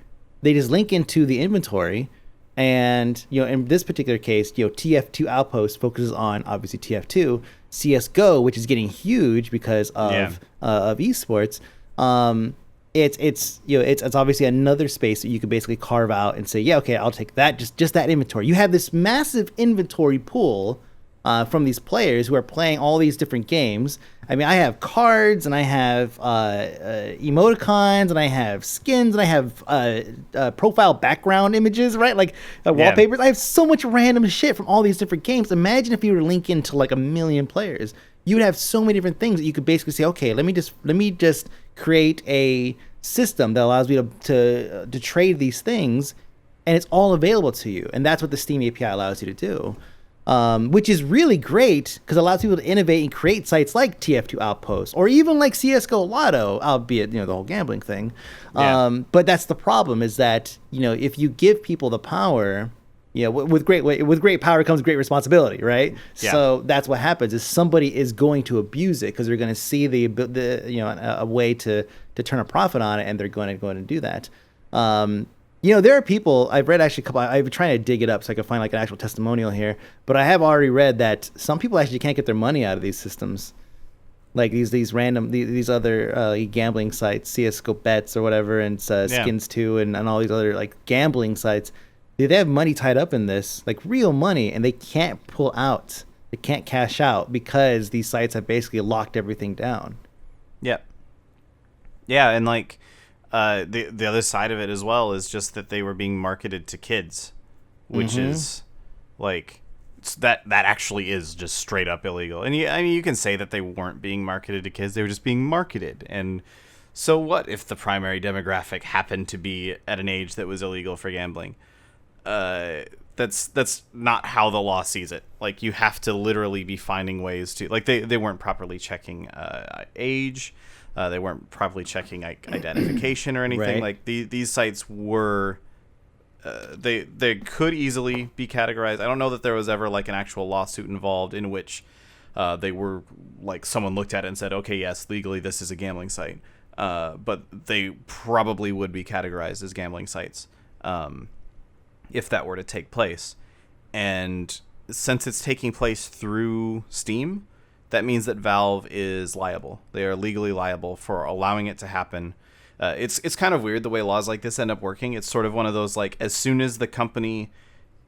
S1: just link into the inventory. And in this particular case, TF2 Outpost focuses on obviously TF2, CS:GO, which is getting huge because of esports. It's obviously another space that you could basically carve out and say, okay, I'll take that, just that inventory. You have this massive inventory pool from these players who are playing all these different games. I mean, I have cards, and I have emoticons, and I have skins, and I have profile background images, right? Like wallpapers. I have so much random shit from all these different games. Imagine if you were to link into like 1 million players. You would have so many different things that you could basically say, okay, let me just create a system that allows me to trade these things, and it's all available to you. And that's what the Steam API allows you to do. Which is really great because it allows people to innovate and create sites like TF2 Outpost or even like CS:GO Lotto, albeit the whole gambling thing. But that's the problem, is that if you give people the power, with great power comes great responsibility, right? Yeah. So that's what happens, is somebody is going to abuse it because they're going to see a way to turn a profit on it, and they're going to do that. There are people, I've read actually I've been trying to dig it up so I can find like an actual testimonial here, but I have already read that some people actually can't get their money out of these systems. Like these random, these other gambling sites, CS:GO Bets or whatever, and Skins 2 and all these other like gambling sites. They have money tied up in this, like real money, and they can't pull out. They can't cash out because these sites have basically locked everything down.
S2: Yep. Yeah, and like, the other side of it as well is just that they were being marketed to kids, which is like that actually is just straight up illegal. And you can say that they weren't being marketed to kids; they were just being marketed. And so what if the primary demographic happened to be at an age that was illegal for gambling? That's not how the law sees it. Like, you have to literally be finding ways to, like, they weren't properly checking age. They weren't properly checking identification or anything. Right. Like these sites were, they could easily be categorized. I don't know that there was ever like an actual lawsuit involved in which they were like, someone looked at it and said, okay, yes, legally this is a gambling site. But they probably would be categorized as gambling sites if that were to take place. And since it's taking place through Steam, that means that Valve is liable. They are legally liable for allowing it to happen. It's kind of weird the way laws like this end up working. It's sort of one of those, like, as soon as the company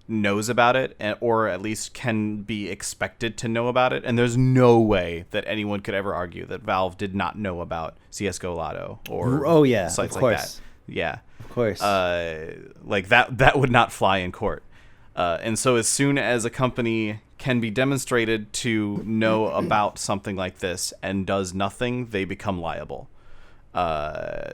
S2: knows about it, or at least can be expected to know about it, and there's no way that anyone could ever argue that Valve did not know about CS:GO Lotto or sites like that. Yeah.
S1: Of course.
S2: Like that would not fly in court. And so as soon as a company can be demonstrated to know about something like this and does nothing, they become liable.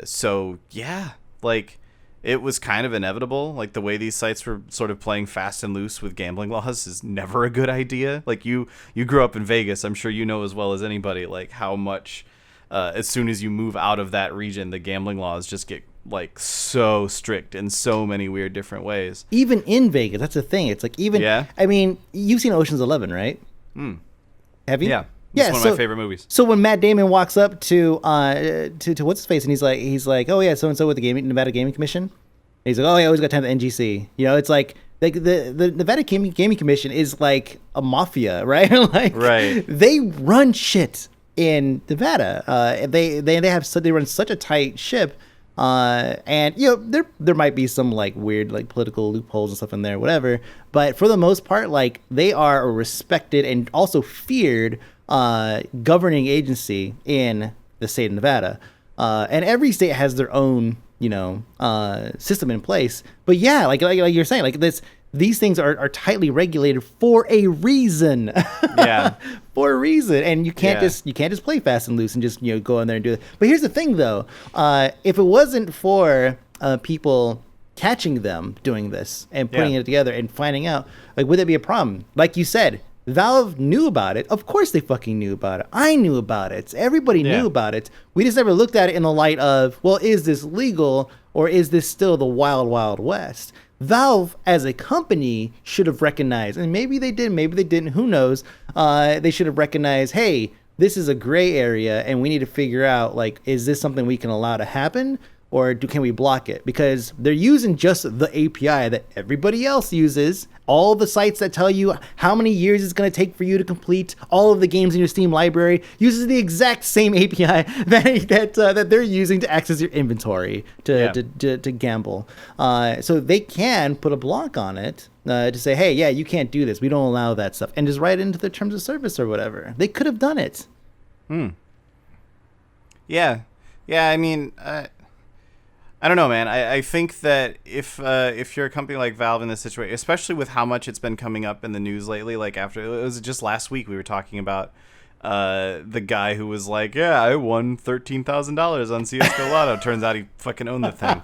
S2: So yeah, like, it was kind of inevitable. Like, the way these sites were sort of playing fast and loose with gambling laws is never a good idea. Like, you grew up in Vegas. I'm sure you know as well as anybody, like, how much as soon as you move out of that region, the gambling laws just get like so strict in so many weird different ways. Even
S1: in Vegas, that's the thing. It's like, even, I mean, you've seen Ocean's 11, right? Have you?
S2: Yeah. It's one of my favorite movies.
S1: So when Matt Damon walks up to what's his face, and he's like, oh yeah, so and so with the Nevada Gaming Commission. And he's like, oh yeah, I always got time at the NGC. You know, it's like the Nevada Gaming Commission is like a mafia, right? Like,
S2: right.
S1: They run shit in Nevada. They run such a tight ship. And you know, there might be some like weird like political loopholes and stuff in there, whatever. But for the most part, like they are a respected and also feared governing agency in the state of Nevada. And every state has their own, you know, system in place. But yeah, like you're saying, like these things are tightly regulated for a reason.
S2: Yeah.
S1: For a reason. And you can't just play fast and loose and just, you know, go in there and do it. But here's the thing though. If it wasn't for people catching them doing this and putting it together and finding out, like, would that be a problem? Like you said, Valve knew about it. Of course they fucking knew about it. I knew about it. Everybody knew about it. We just never looked at it in the light of, well, is this legal or is this still the wild, wild west? Valve as a company should have recognized, and maybe they did, maybe they didn't, who knows. They should have recognized, hey, this is a gray area and we need to figure out, like, is this something we can allow to happen? Or can we block it? Because they're using just the API that everybody else uses. All the sites that tell you how many years it's going to take for you to complete all of the games in your Steam library uses the exact same API that they're using to access your inventory to gamble. So they can put a block on it to say, hey, yeah, you can't do this. We don't allow that stuff. And just write it into the terms of service or whatever. They could have done it.
S2: Yeah. I mean... I don't know, man. I think that if you're a company like Valve in this situation, especially with how much it's been coming up in the news lately, like after it was just last week we were talking about the guy who was like, yeah, I won $13,000 on CS:GO Lotto. Turns out he fucking owned the thing.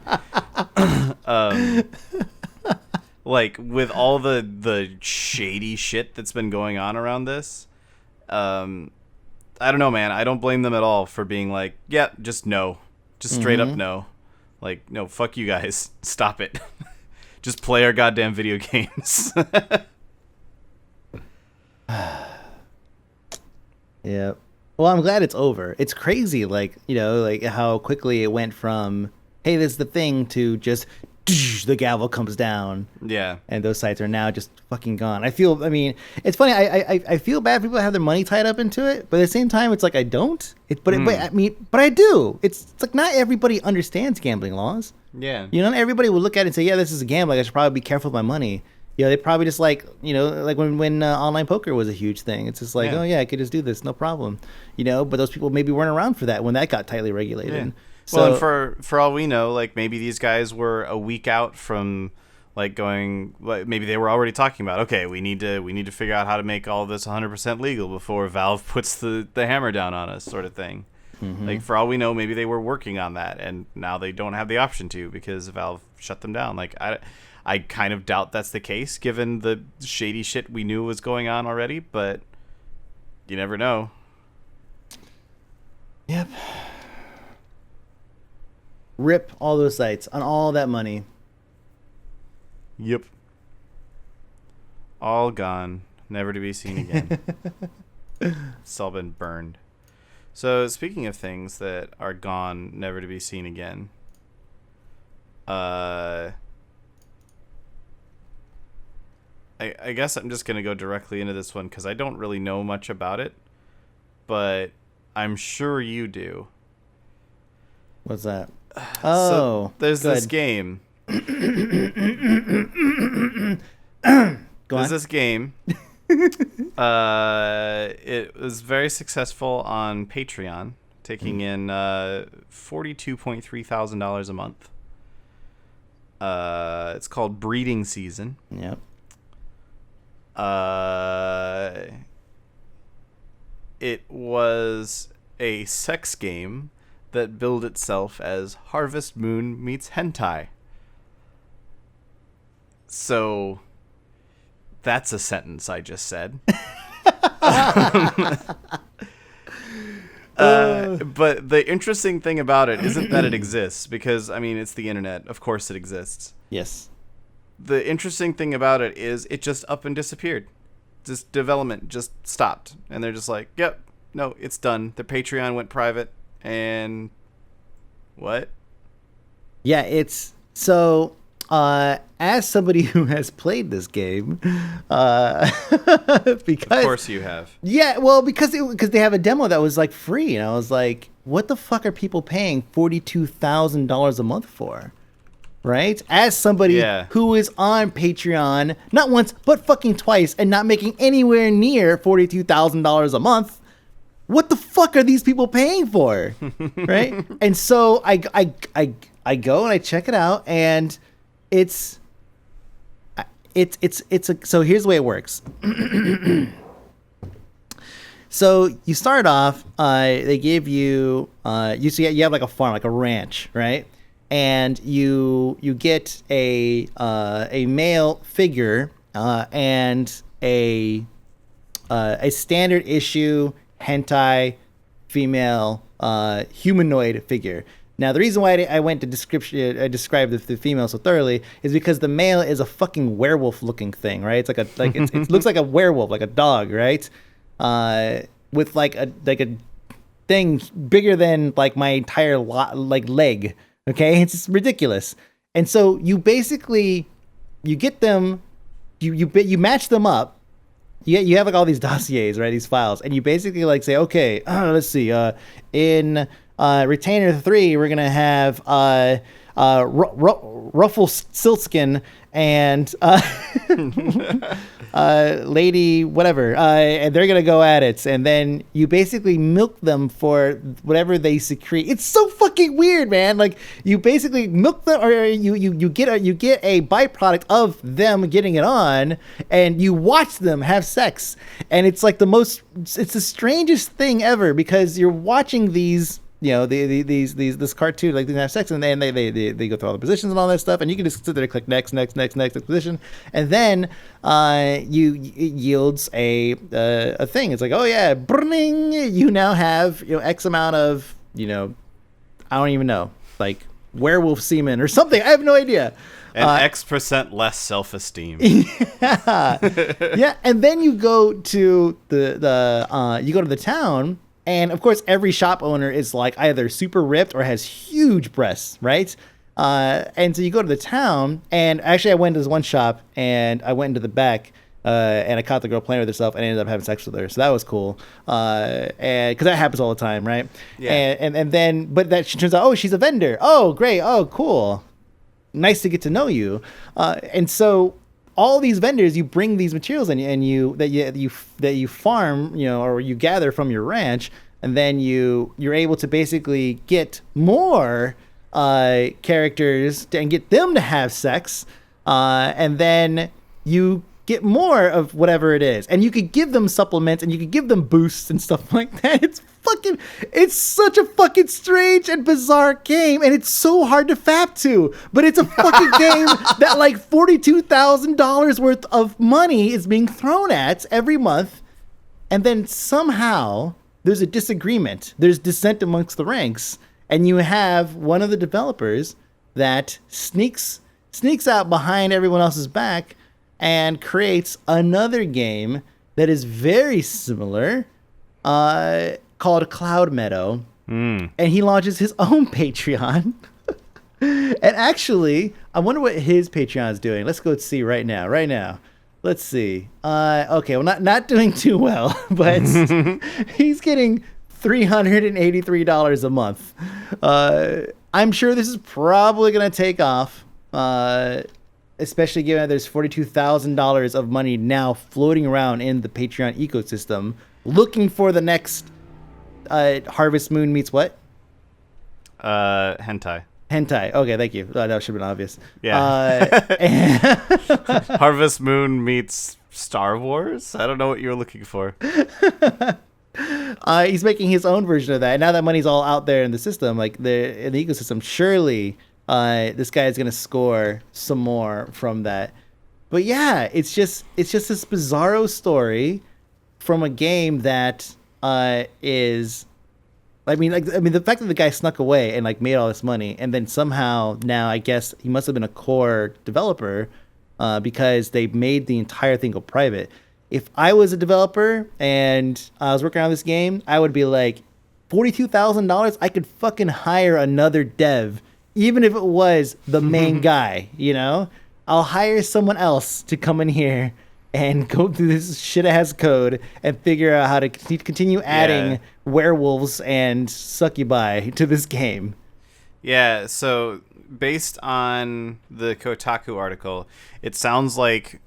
S2: Like with all the shady shit that's been going on around this, I don't know, man. I don't blame them at all for being like, yeah, just no, just straight up no. Like, no, fuck you guys. Stop it. Just play our goddamn video games.
S1: Yeah. Well, I'm glad it's over. It's crazy, like, you know, like how quickly it went from, hey, this is the thing, to just the gavel comes down. Yeah. And those sites are now just fucking gone. I mean, it's funny. I feel bad for people that have their money tied up into it, but at the same time, it's like I don't. But I do. It's like not everybody understands gambling laws. Yeah. You know, not everybody will look at it and say, yeah, this is a gambling. I should probably be careful with my money. You know, they probably just like, you know, like when online poker was a huge thing. It's just like, oh yeah, I could just do this, no problem. You know, but those people maybe weren't around for that when that got tightly regulated. Yeah.
S2: So, well, and for all we know, like maybe these guys were a week out from like going. Like maybe they were already talking about, okay, we need to figure out how to make all this 100% legal before Valve puts the hammer down on us, sort of thing. Mm-hmm. Like for all we know, maybe they were working on that, and now they don't have the option to because Valve shut them down. Like I kind of doubt that's the case given the shady shit we knew was going on already, but you never know.
S1: Yep. Rip all those sites on all that money.
S2: Yep. All gone, never to be seen again. It's all been burned. So speaking of things that are gone, never to be seen again, I guess I'm just going to go directly into this one because I don't really know much about it, but I'm sure you do.
S1: What's that?
S2: So there's this game. There's this game. It was very successful on Patreon, taking in $42,300 a month. It's called Breeding Season. Yep. It was a sex game that billed itself as Harvest Moon meets Hentai. So that's a sentence I just said. But the interesting thing about it isn't that it exists, because, I mean, it's the internet. Of course it exists. Yes. The interesting thing about it is it just up and disappeared. Just development just stopped. And they're just like, yep, no, it's done. The Patreon went private, and what?
S1: Yeah, it's so. As somebody who has played this game, because
S2: Of course you have.
S1: yeah, well, because they have a demo that was like free, and I was like, what the fuck are people paying $42,000 a month for? Right? As somebody who is on Patreon, not once but fucking twice, and not making anywhere near $42,000 a month. What the fuck are these people paying for? Right? And so I go and I check it out, and it's so here's the way it works. So you start off, they give you you have like a farm, like a ranch, right? And you get a male figure and a standard issue hentai female humanoid figure. Now, the reason why I went to describe the female so thoroughly is because the male is a fucking werewolf-looking thing, right? It's it looks like a werewolf, like a dog, right? With like a thing bigger than like my entire leg. Okay, it's just ridiculous. And so you basically get them, you match them up. You have like all these dossiers, right? These files, and you basically like say, okay, let's see, in Retainer 3, we're gonna have Ruffle Silkskin and Lady whatever, and they're gonna go at it, and then you basically milk them for whatever they secrete. It's so fucking weird, man. Like you basically milk them, or you get a byproduct of them getting it on, and you watch them have sex, and it's like it's the strangest thing ever, because you're watching these. You know, this cartoon, like they have sex, and then they go through all the positions and all that stuff, and you can just sit there and click next position, and then it yields a thing. It's like, oh yeah, burning. You now have X amount of I don't even know, like werewolf semen or something. I have no idea.
S2: And X% less self-esteem.
S1: Yeah, and then you go to the town. And of course, every shop owner is like either super ripped or has huge breasts, right? And so you go to the town, and actually I went to this one shop, and I went into the back, and I caught the girl playing with herself, and I ended up having sex with her. So that was cool. And because that happens all the time, right? Yeah. And then, but that she turns out, oh, she's a vendor. Oh, great. Oh, cool. Nice to get to know you. And so all these vendors, you bring these materials in, and you farm, or you gather from your ranch, and then you're able to basically get more characters and get them to have sex, and then you get more of whatever it is, and you could give them supplements, and you could give them boosts and stuff like that. It's such a fucking strange and bizarre game, and it's so hard to fap to, but it's a fucking game that like $42,000 worth of money is being thrown at every month, and then somehow there's a disagreement. There's dissent amongst the ranks, and you have one of the developers that sneaks out behind everyone else's back and creates another game that is very similar, called Cloud Meadow, and he launches his own Patreon. And actually, I wonder what his Patreon is doing. Let's go see right now. Let's see. Okay, well, not doing too well, but he's getting $383 a month. I'm sure this is probably going to take off, especially given that there's $42,000 of money now floating around in the Patreon ecosystem, looking for the next Harvest Moon meets what?
S2: Hentai.
S1: Okay, thank you. That should have been obvious.
S2: Yeah. Harvest Moon meets Star Wars? I don't know what you were looking for.
S1: He's making his own version of that. And now that money's all out there in the system, like in the ecosystem, surely this guy is going to score some more from that. But yeah, it's just this bizarro story from a game that is, I mean, the fact that the guy snuck away and like made all this money, and then somehow now I guess he must have been a core developer, because they made the entire thing go private. if I was a developer and I was working on this game, I would be like, $42,000, I could fucking hire another dev, even if it was the main guy, you know? I'll hire someone else to come in here and go through this shit-ass code and figure out how to continue adding werewolves and succubi to this game.
S2: Yeah, so based on the Kotaku article, it sounds like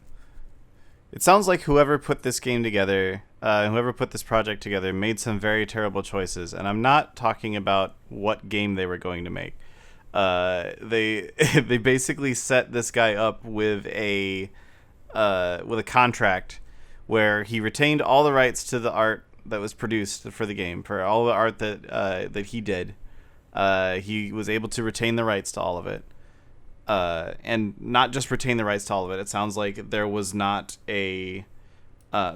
S2: whoever put this game together, whoever put this project together, made some very terrible choices. And I'm not talking about what game they were going to make. They they basically set this guy up with a contract where he retained all the rights to the art that was produced for the game, for all the art that he did. He was able to retain the rights to all of it. And not just retain the rights to all of it. It sounds like there was not a...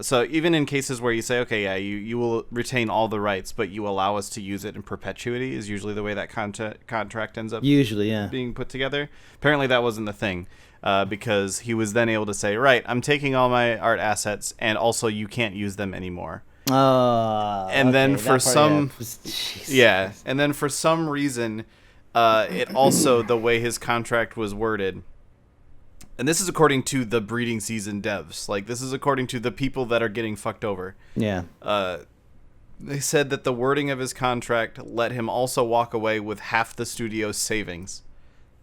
S2: so even in cases where you say, okay, yeah, you will retain all the rights, but you allow us to use it in perpetuity is usually the way that contract ends up being put together. Apparently that wasn't the thing, because he was then able to say, right, I'm taking all my art assets, and also you can't use them anymore. And then for some... and then for some reason... it also, the way his contract was worded, and this is according to the breeding season devs, like this is according to the people that are getting fucked over.
S1: Yeah.
S2: They said that the wording of his contract let him also walk away with half the studio's savings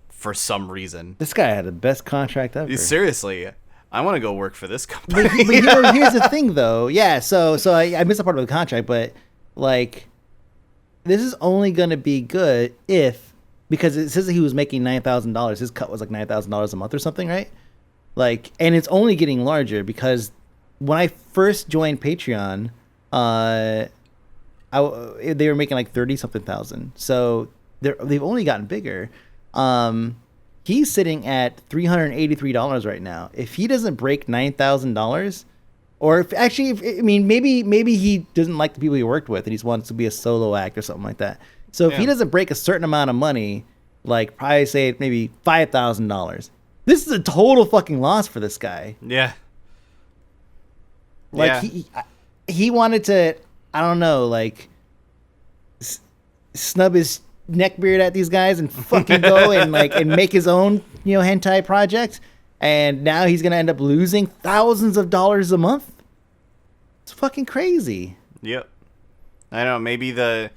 S2: for some reason.
S1: This guy had the best contract ever.
S2: Seriously. I want to go work for this company.
S1: But here's the thing, though. Yeah, so I missed a part of the contract, but, like, this is only going to be good because it says that he was making $9,000. His cut was like $9,000 a month or something, right? Like, and it's only getting larger because when I first joined Patreon, they were making like 30-something thousand. So they've only gotten bigger. He's sitting at $383 right now. If he doesn't break $9,000, or maybe he doesn't like the people he worked with and he wants to be a solo act or something like that. So if he doesn't break a certain amount of money, like probably say maybe $5,000, this is a total fucking loss for this guy.
S2: Yeah.
S1: Like he wanted to, I don't know, like snub his neckbeard at these guys and fucking go and make his own, hentai project, and now he's gonna end up losing thousands of dollars a month. It's fucking crazy.
S2: Yep. I know. Maybe the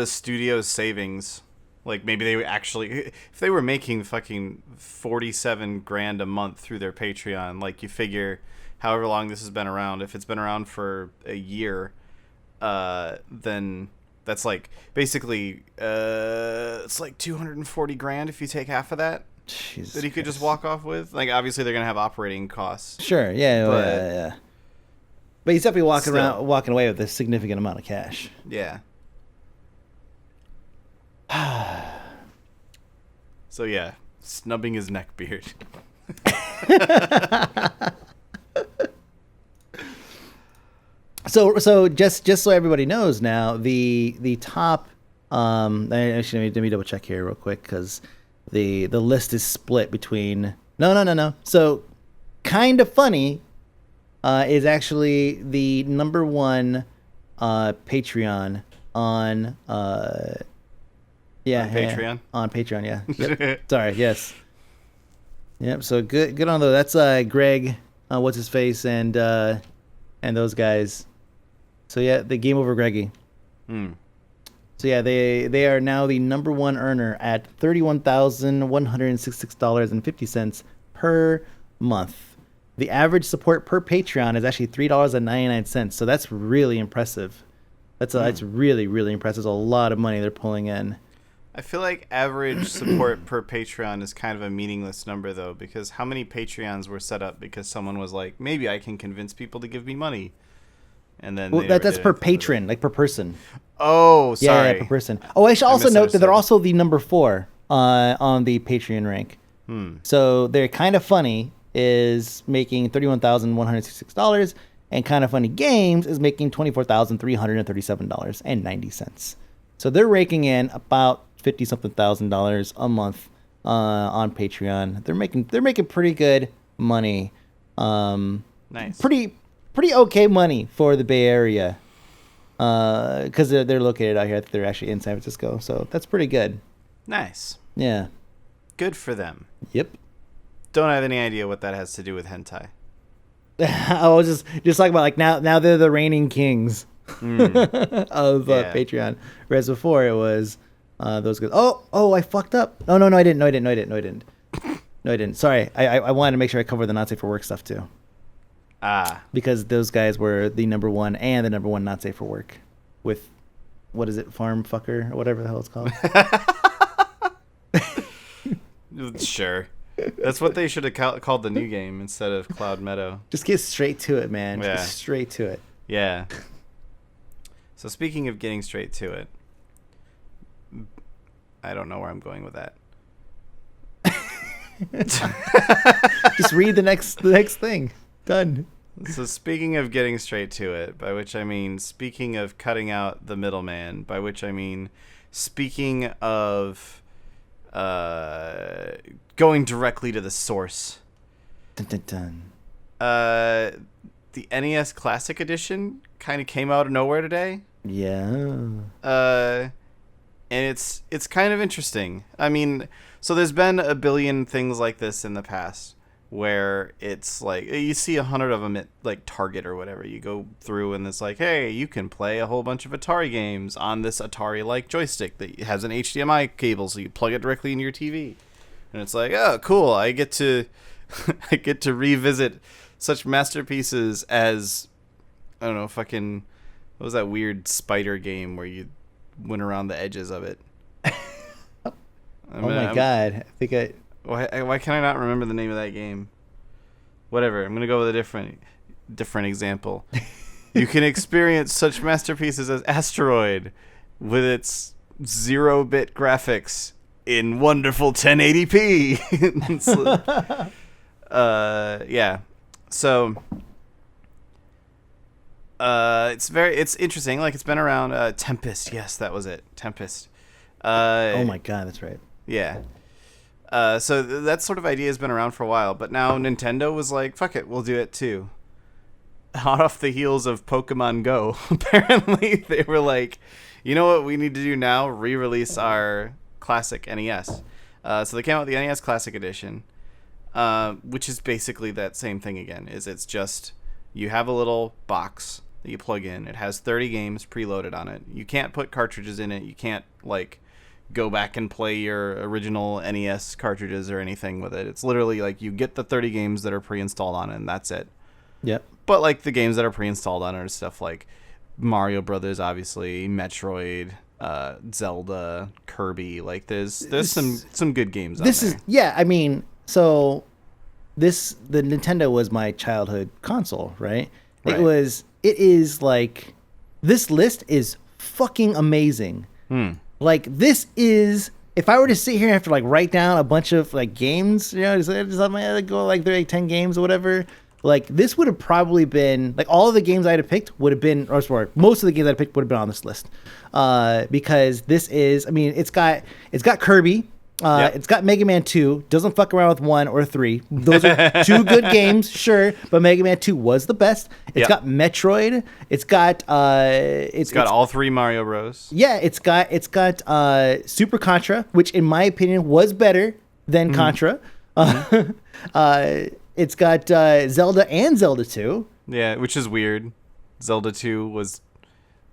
S2: studio's savings, like maybe they actually, if they were making fucking $47,000 a month through their Patreon, like you figure however long this has been around, if it's been around for a year, then that's like basically it's like $240,000 if you take half of that.
S1: Jesus
S2: that he could
S1: Christ.
S2: just walk off with. Like obviously they're gonna have operating costs.
S1: Sure, yeah. But he's definitely walking away with a significant amount of cash.
S2: Yeah. So yeah, snubbing his neckbeard.
S1: So just so everybody knows now, the top actually let me double check here real quick because the list is split between no. So Kind of Funny is actually the number one Patreon on
S2: Patreon?
S1: On Patreon, yeah. Yep. Sorry, yes. Yep, so good on those. That's Greg, what's his face, and those guys. So yeah, the Game Over Greggy. So yeah, they are now the number one earner at $31,166.50 per month. The average support per Patreon is actually $3.99. So that's really impressive. That's really, really impressive. It's a lot of money they're pulling in.
S2: I feel like average support per Patreon is kind of a meaningless number, though, because how many Patreons were set up because someone was like, maybe I can convince people to give me money? And then
S1: that's per patron, like per person.
S2: Oh, sorry.
S1: Yeah, per person. Oh, I should also note that they're also the number 4 on the Patreon rank. So they're Kind of Funny is making $31,166, and Kind of Funny Games is making $24,337.90. So they're raking in about $50-something thousand a month on Patreon. They're making pretty good money.
S2: Nice.
S1: pretty okay money for the Bay Area. Because they're located out here. I think they're actually in San Francisco, so that's pretty good.
S2: Nice.
S1: Yeah.
S2: Good for them.
S1: Yep.
S2: Don't have any idea what that has to do with hentai.
S1: I was just talking about like now they're the reigning kings of Patreon, whereas before it was those guys. Oh, I fucked up. No, I didn't. Sorry, I wanted to make sure I covered the not safe for work stuff too. Because those guys were the number one and the number one not safe for work with, what is it, farm fucker or whatever the hell it's called.
S2: Sure. That's what they should have called the new game instead of Cloud Meadow.
S1: Just get straight to it, man.
S2: Yeah.
S1: Just straight to it.
S2: Yeah. So speaking of getting straight to it, I don't know where I'm going with that.
S1: Just read the next thing. Done.
S2: So speaking of getting straight to it, by which I mean speaking of cutting out the middleman, by which I mean speaking of going directly to the source.
S1: Dun, dun, dun.
S2: The NES Classic Edition kind of came out of nowhere today.
S1: Yeah.
S2: And it's kind of interesting. I mean, so there's been a billion things like this in the past where it's like you see 100 of them at like Target or whatever. You go through and it's like, hey, you can play a whole bunch of Atari games on this Atari-like joystick that has an HDMI cable, so you plug it directly into your TV. And it's like, oh, cool! I get to revisit such masterpieces as, I don't know, fucking, what was that weird spider game where you went around the edges of it?
S1: God! I think
S2: Why can I not remember the name of that game? Whatever. I'm gonna go with a different example. You can experience such masterpieces as Asteroid with its 0-bit graphics in wonderful 1080p. Yeah. So it's interesting. Like, it's been around. Tempest. Yes, that was it. Tempest.
S1: Oh my God, that's right.
S2: Yeah. So that sort of idea has been around for a while, but now Nintendo was like, fuck it, we'll do it too. Hot off the heels of Pokemon Go, apparently they were like, you know what we need to do now? Re-release our classic NES. So they came out with the NES Classic Edition, which is basically that same thing again. It's just, you have a little box that you plug in. It has 30 games preloaded on it. You can't put cartridges in it. You can't, like, go back and play your original NES cartridges or anything with it. It's literally like you get the 30 games that are pre-installed on it, and that's it.
S1: Yep.
S2: But like the games that are pre-installed on it are stuff like Mario Brothers, obviously, Metroid, Zelda, Kirby. Like there's some good games on there.
S1: I mean, so the Nintendo was my childhood console, right?
S2: Right.
S1: It is like, this list is fucking amazing. Like, this is, if I were to sit here and have to like write down a bunch of like games, you know, just on my head, go like 10 games or whatever, like this would have probably been like all of the games I'd have picked would have been, or sorry, most of the games I'd picked would have been on this list, because this is, I mean, it's got Kirby.
S2: Yep.
S1: It's got Mega Man 2. Doesn't fuck around with 1 or 3. Those are two good games, sure, but Mega Man 2 was the best. It's got Metroid. It's got
S2: all 3 Mario Bros.
S1: Yeah, it's got Super Contra, which in my opinion was better than Contra. It's got Zelda and Zelda 2.
S2: Yeah, which is weird. Zelda 2 was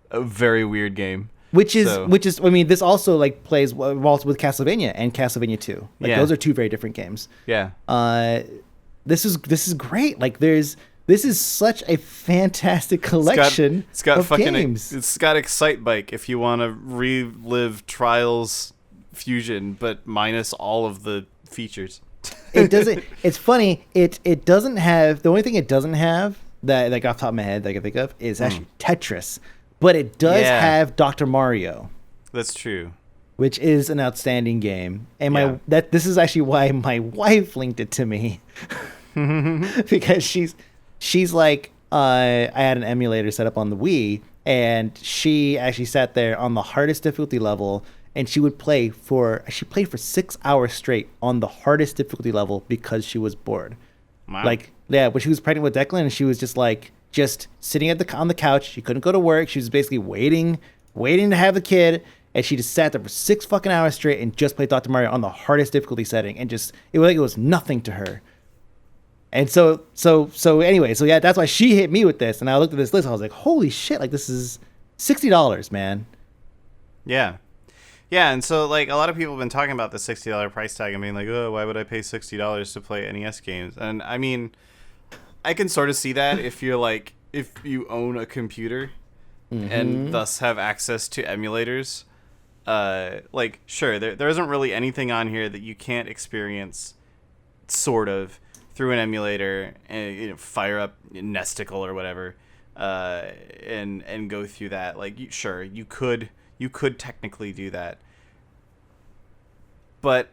S2: a very weird game.
S1: Which is, I mean, this also like plays waltz with Castlevania and Castlevania 2. Like those are two very different games.
S2: Yeah.
S1: This is great. Like this is such a fantastic collection of games.
S2: It's got Excite Bike if you want to relive Trials Fusion, but minus all of the features.
S1: It doesn't. It's funny. It doesn't have, the only thing it doesn't have that like off the top of my head that I can think of is actually Tetris. But it does have Dr. Mario. That's true. Which is an outstanding game. And this is actually why my wife linked it to me. Because she's like, I had an emulator set up on the Wii, and she actually sat there on the hardest difficulty level, and she played for 6 hours straight on the hardest difficulty level because she was bored.
S2: Wow.
S1: Like, yeah, when she was pregnant with Declan, and she was just like, just sitting on the couch. She couldn't go to work. She was basically waiting to have the kid, and she just sat there for 6 fucking hours straight and just played Dr. Mario on the hardest difficulty setting, and just it was nothing to her. And so anyway, so yeah, that's why she hit me with this, and I looked at this list. I was like, holy shit! Like, this is $60, man.
S2: Yeah. Yeah, and so, like, a lot of people have been talking about the $60 price tag and being like, oh, why would I pay $60 to play NES games? And, I mean, I can sort of see that if you own a computer and thus have access to emulators. Like, sure, there isn't really anything on here that you can't experience, sort of, through an emulator and fire up Nesticle or whatever, and go through that. Like, sure, you could technically do that, but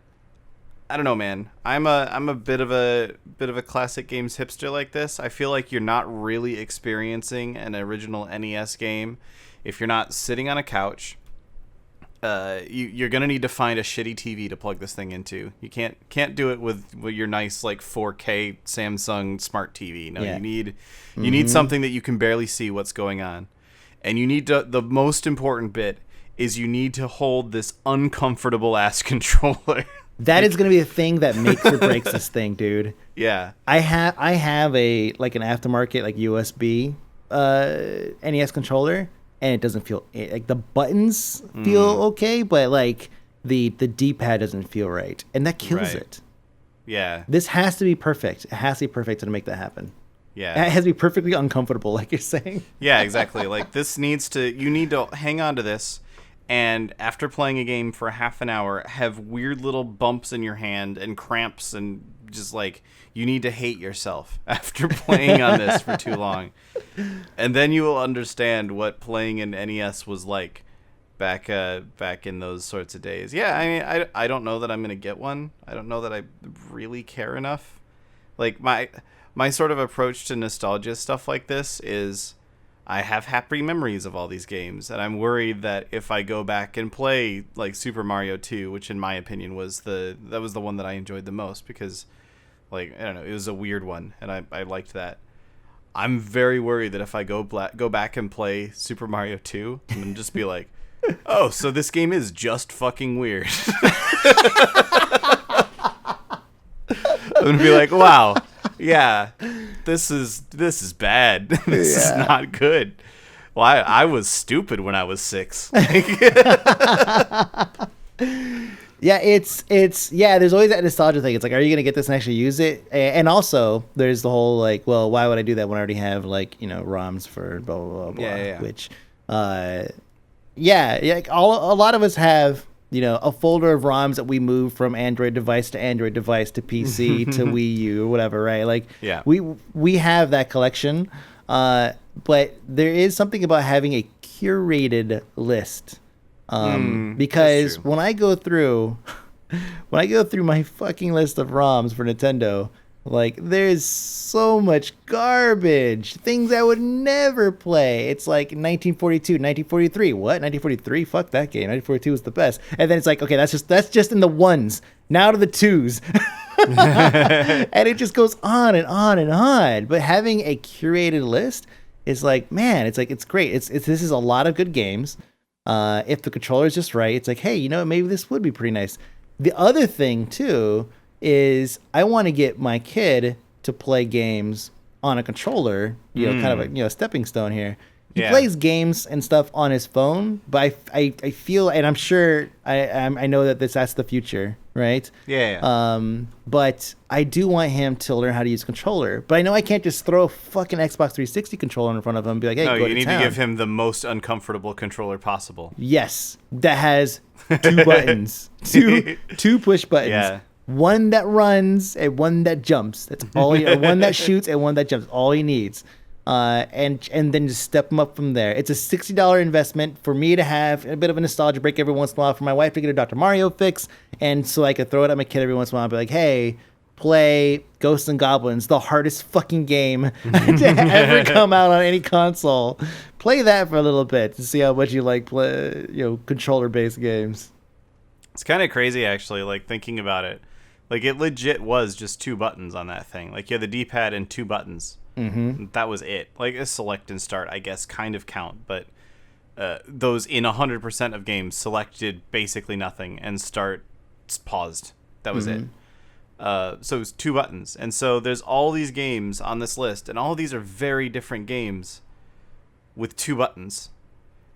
S2: I don't know, man. I'm a bit of a classic games hipster like this. I feel like you're not really experiencing an original NES game if you're not sitting on a couch. You're gonna need to find a shitty TV to plug this thing into. You can't do it with your nice like 4K Samsung smart TV. No,
S1: Yeah.
S2: you need something that you can barely see what's going on, and you need to. The most important bit is you need to hold this uncomfortable ass controller.
S1: That is going to be a thing that makes or breaks this thing, dude.
S2: Yeah.
S1: I have a like an aftermarket like USB NES controller, and it doesn't feel like the buttons feel okay, but like the D-pad doesn't feel right, and that kills it.
S2: Yeah.
S1: This has to be perfect. It has to be perfect to make that happen.
S2: Yeah.
S1: It has to be perfectly uncomfortable, like you're saying.
S2: Yeah, exactly. Like you need to hang on to this, and after playing a game for half an hour, have weird little bumps in your hand and cramps, and just like you need to hate yourself after playing on this for too long. And then you will understand what playing in NES was like back in those sorts of days. Yeah, I mean, I don't know that I'm going to get one. I don't know that I really care enough. Like my sort of approach to nostalgia stuff like this is I have happy memories of all these games, and I'm worried that if I go back and play like Super Mario 2, which in my opinion was the one that I enjoyed the most because, like, I don't know, it was a weird one, and I liked that. I'm very worried that if I go back and play Super Mario 2, I'm gonna just be like, oh, so this game is just fucking weird. I'm gonna be like, wow. Yeah, this is bad. This is not good. Well, I was stupid when I was 6.
S1: Yeah, it's there's always that nostalgia thing. It's like, are you gonna get this and actually use it? And also, there's the whole like, well, why would I do that when I already have like ROMs for blah blah blah blah.
S2: Yeah.
S1: Which, like a lot of us have a folder of ROMs that we move from Android device to Android device to PC to Wii U or whatever, right? Like,
S2: yeah,
S1: we have that collection, but there is something about having a curated list. Because when I go through my fucking list of ROMs for Nintendo, like, there's so much garbage, things I would never play. It's like 1942, 1943. What? 1943? Fuck that game. 1942 was the best. And then it's like, okay, that's just in the ones. Now to the twos. And it just goes on and on and on. But having a curated list is like, man, it's great. This is a lot of good games. If the controller is just right, it's like, hey, maybe this would be pretty nice. The other thing too is I want to get my kid to play games on a controller, kind of a stepping stone here. He plays games and stuff on his phone, but I feel, and I'm sure I know that that's the future, right?
S2: Yeah.
S1: But I do want him to learn how to use a controller. But I know I can't just throw a fucking Xbox 360 controller in front of him and be like, hey,
S2: no,
S1: go
S2: you need
S1: town.
S2: to give him the most uncomfortable controller possible.
S1: Yes, that has 2 buttons, two push buttons.
S2: Yeah.
S1: One that runs and one that jumps. That's all. One that shoots and one that jumps. All he needs. And then just step him up from there. It's a $60 investment for me to have a bit of a nostalgia break every once in a while, for my wife to get a Dr. Mario fix, and so I could throw it at my kid every once in a while and be like, hey, play Ghosts and Goblins, the hardest fucking game to ever come out on any console. Play that for a little bit to see how much you like controller-based games.
S2: It's kind of crazy, actually, like, thinking about it. Like, it legit was just 2 buttons on that thing. Like, you had the D-pad and 2 buttons.
S1: Mm-hmm.
S2: That was it. Like a select and start, I guess, kind of count, but those in 100% of games selected basically nothing, and start paused. That was it. So it was 2 buttons. And so there's all these games on this list, and all of these are very different games with 2 buttons.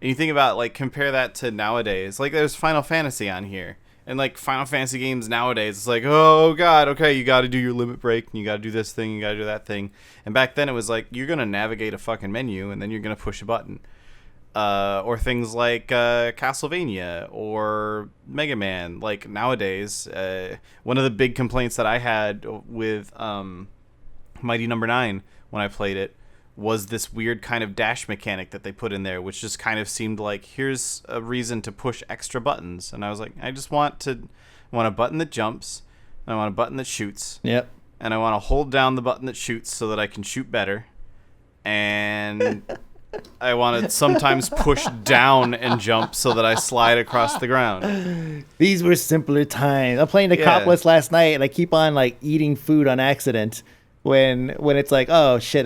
S2: And you think about, like, compare that to nowadays. Like, there's Final Fantasy on here. And, like, Final Fantasy games nowadays, it's like, oh, God, okay, you got to do your limit break, and you got to do this thing, you got to do that thing. And back then it was like, you're going to navigate a fucking menu, and then you're going to push a button. Or things like Castlevania or Mega Man. Like, nowadays, one of the big complaints that I had with Mighty Number 9 when I played it was this weird kind of dash mechanic that they put in there, which just kind of seemed like, here's a reason to push extra buttons. And I was like, I just want a button that jumps, and I want a button that shoots.
S1: Yep.
S2: And I want to hold down the button that shoots so that I can shoot better. And I want to sometimes push down and jump so that I slide across the ground.
S1: These were simpler times. I'm playing Decopolis last night, and I keep on like eating food on accident when it's like, oh shit,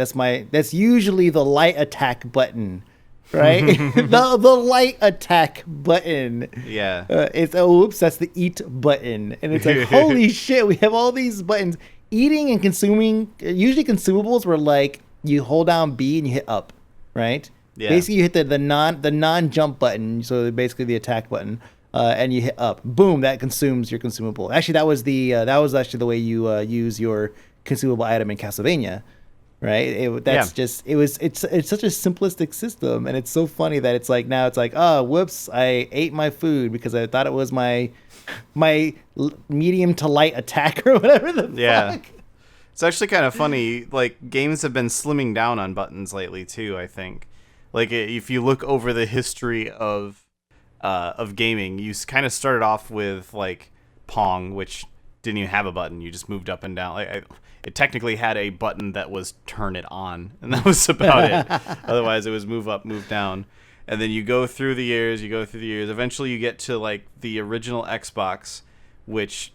S1: that's usually the light attack button, right? the light attack button.
S2: Yeah.
S1: Oops, that's the eat button, and it's like, holy shit, we have all these buttons. Eating and consuming, usually consumables were like you hold down B and you hit up. Right? Yeah. Basically, you hit the non-jump button, so basically the attack button, and you hit up. Boom, that consumes your consumable. Actually, that was actually the way you use your consumable item in Castlevania, right? It's such a simplistic system, and it's so funny that it's like now it's like, oh, whoops, I ate my food because I thought it was my medium to light attack or whatever the fuck.
S2: It's actually kind of funny. Like, games have been slimming down on buttons lately too, I think. Like, if you look over the history of gaming, you kind of started off with like Pong, which didn't even have a button. You just moved up and down. It technically had a button that was turn it on, and that was about it. Otherwise, it was move up, move down. And then you go through the years. Eventually, you get to like the original Xbox, which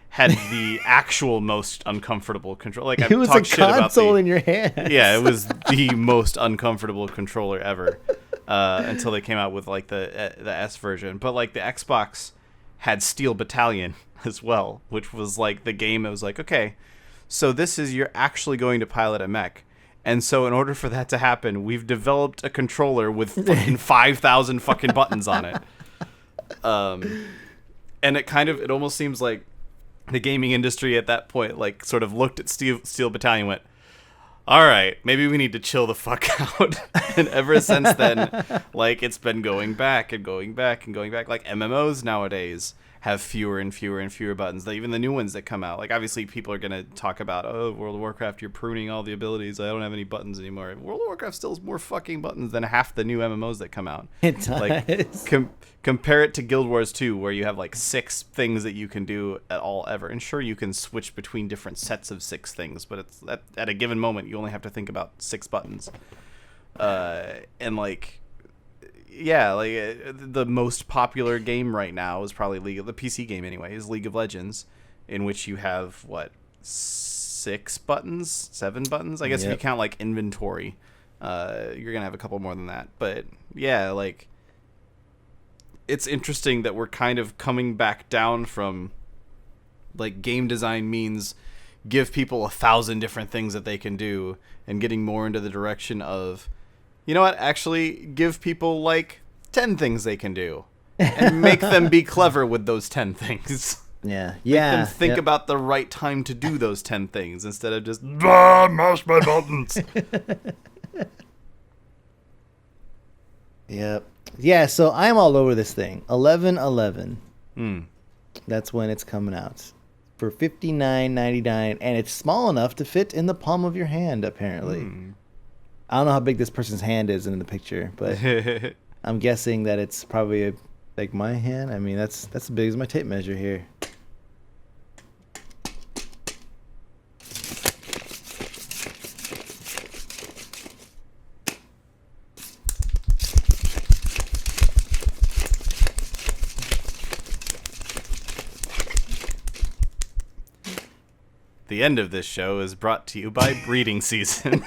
S2: had the actual most uncomfortable control. Like,
S1: it was a console in your hand.
S2: Yeah, it was the most uncomfortable controller ever until they came out with like the S version. But like the Xbox had Steel Battalion as well, which was like the game that was like, okay, so this is you're actually going to pilot a mech. And so in order for that to happen, we've developed a controller with fucking 5,000 fucking buttons on it. And it almost seems like the gaming industry at that point, like, sort of looked at Steel Battalion and went, all right, maybe we need to chill the fuck out. And ever since then, like, it's been going back and going back and going back. Like, MMOs nowadays have fewer and fewer and fewer buttons. Even the new ones that come out. Like, obviously, people are going to talk about, oh, World of Warcraft, you're pruning all the abilities. I don't have any buttons anymore. World of Warcraft still has more fucking buttons than half the new MMOs that come out.
S1: It does.
S2: Like, compare it to Guild Wars 2, where you have, like, 6 things that you can do at all ever. And sure, you can switch between different sets of 6 things, but it's at a given moment, you only have to think about 6 buttons. And, like... Yeah, like the most popular game right now is probably the PC game anyway, is League of Legends, in which you have, 6 buttons? 7 buttons? I guess if you count, like, inventory, you're going to have a couple more than that. But, yeah, like, it's interesting that we're kind of coming back down from, like, game design means give people 1,000 different things that they can do, and getting more into the direction of, you know what, actually give people, like, 10 things they can do and make them be clever with those 10 things.
S1: Yeah.
S2: Make them think about the right time to do those 10 things instead of just, mash my buttons.
S1: Yep. Yeah, so I'm all over this thing. 11/11. That's when it's coming out. For $59.99, and it's small enough to fit in the palm of your hand, apparently. I don't know how big this person's hand is in the picture, but I'm guessing that it's probably like my hand. I mean, that's as big as my tape measure here.
S2: The end of this show is brought to you by breeding season.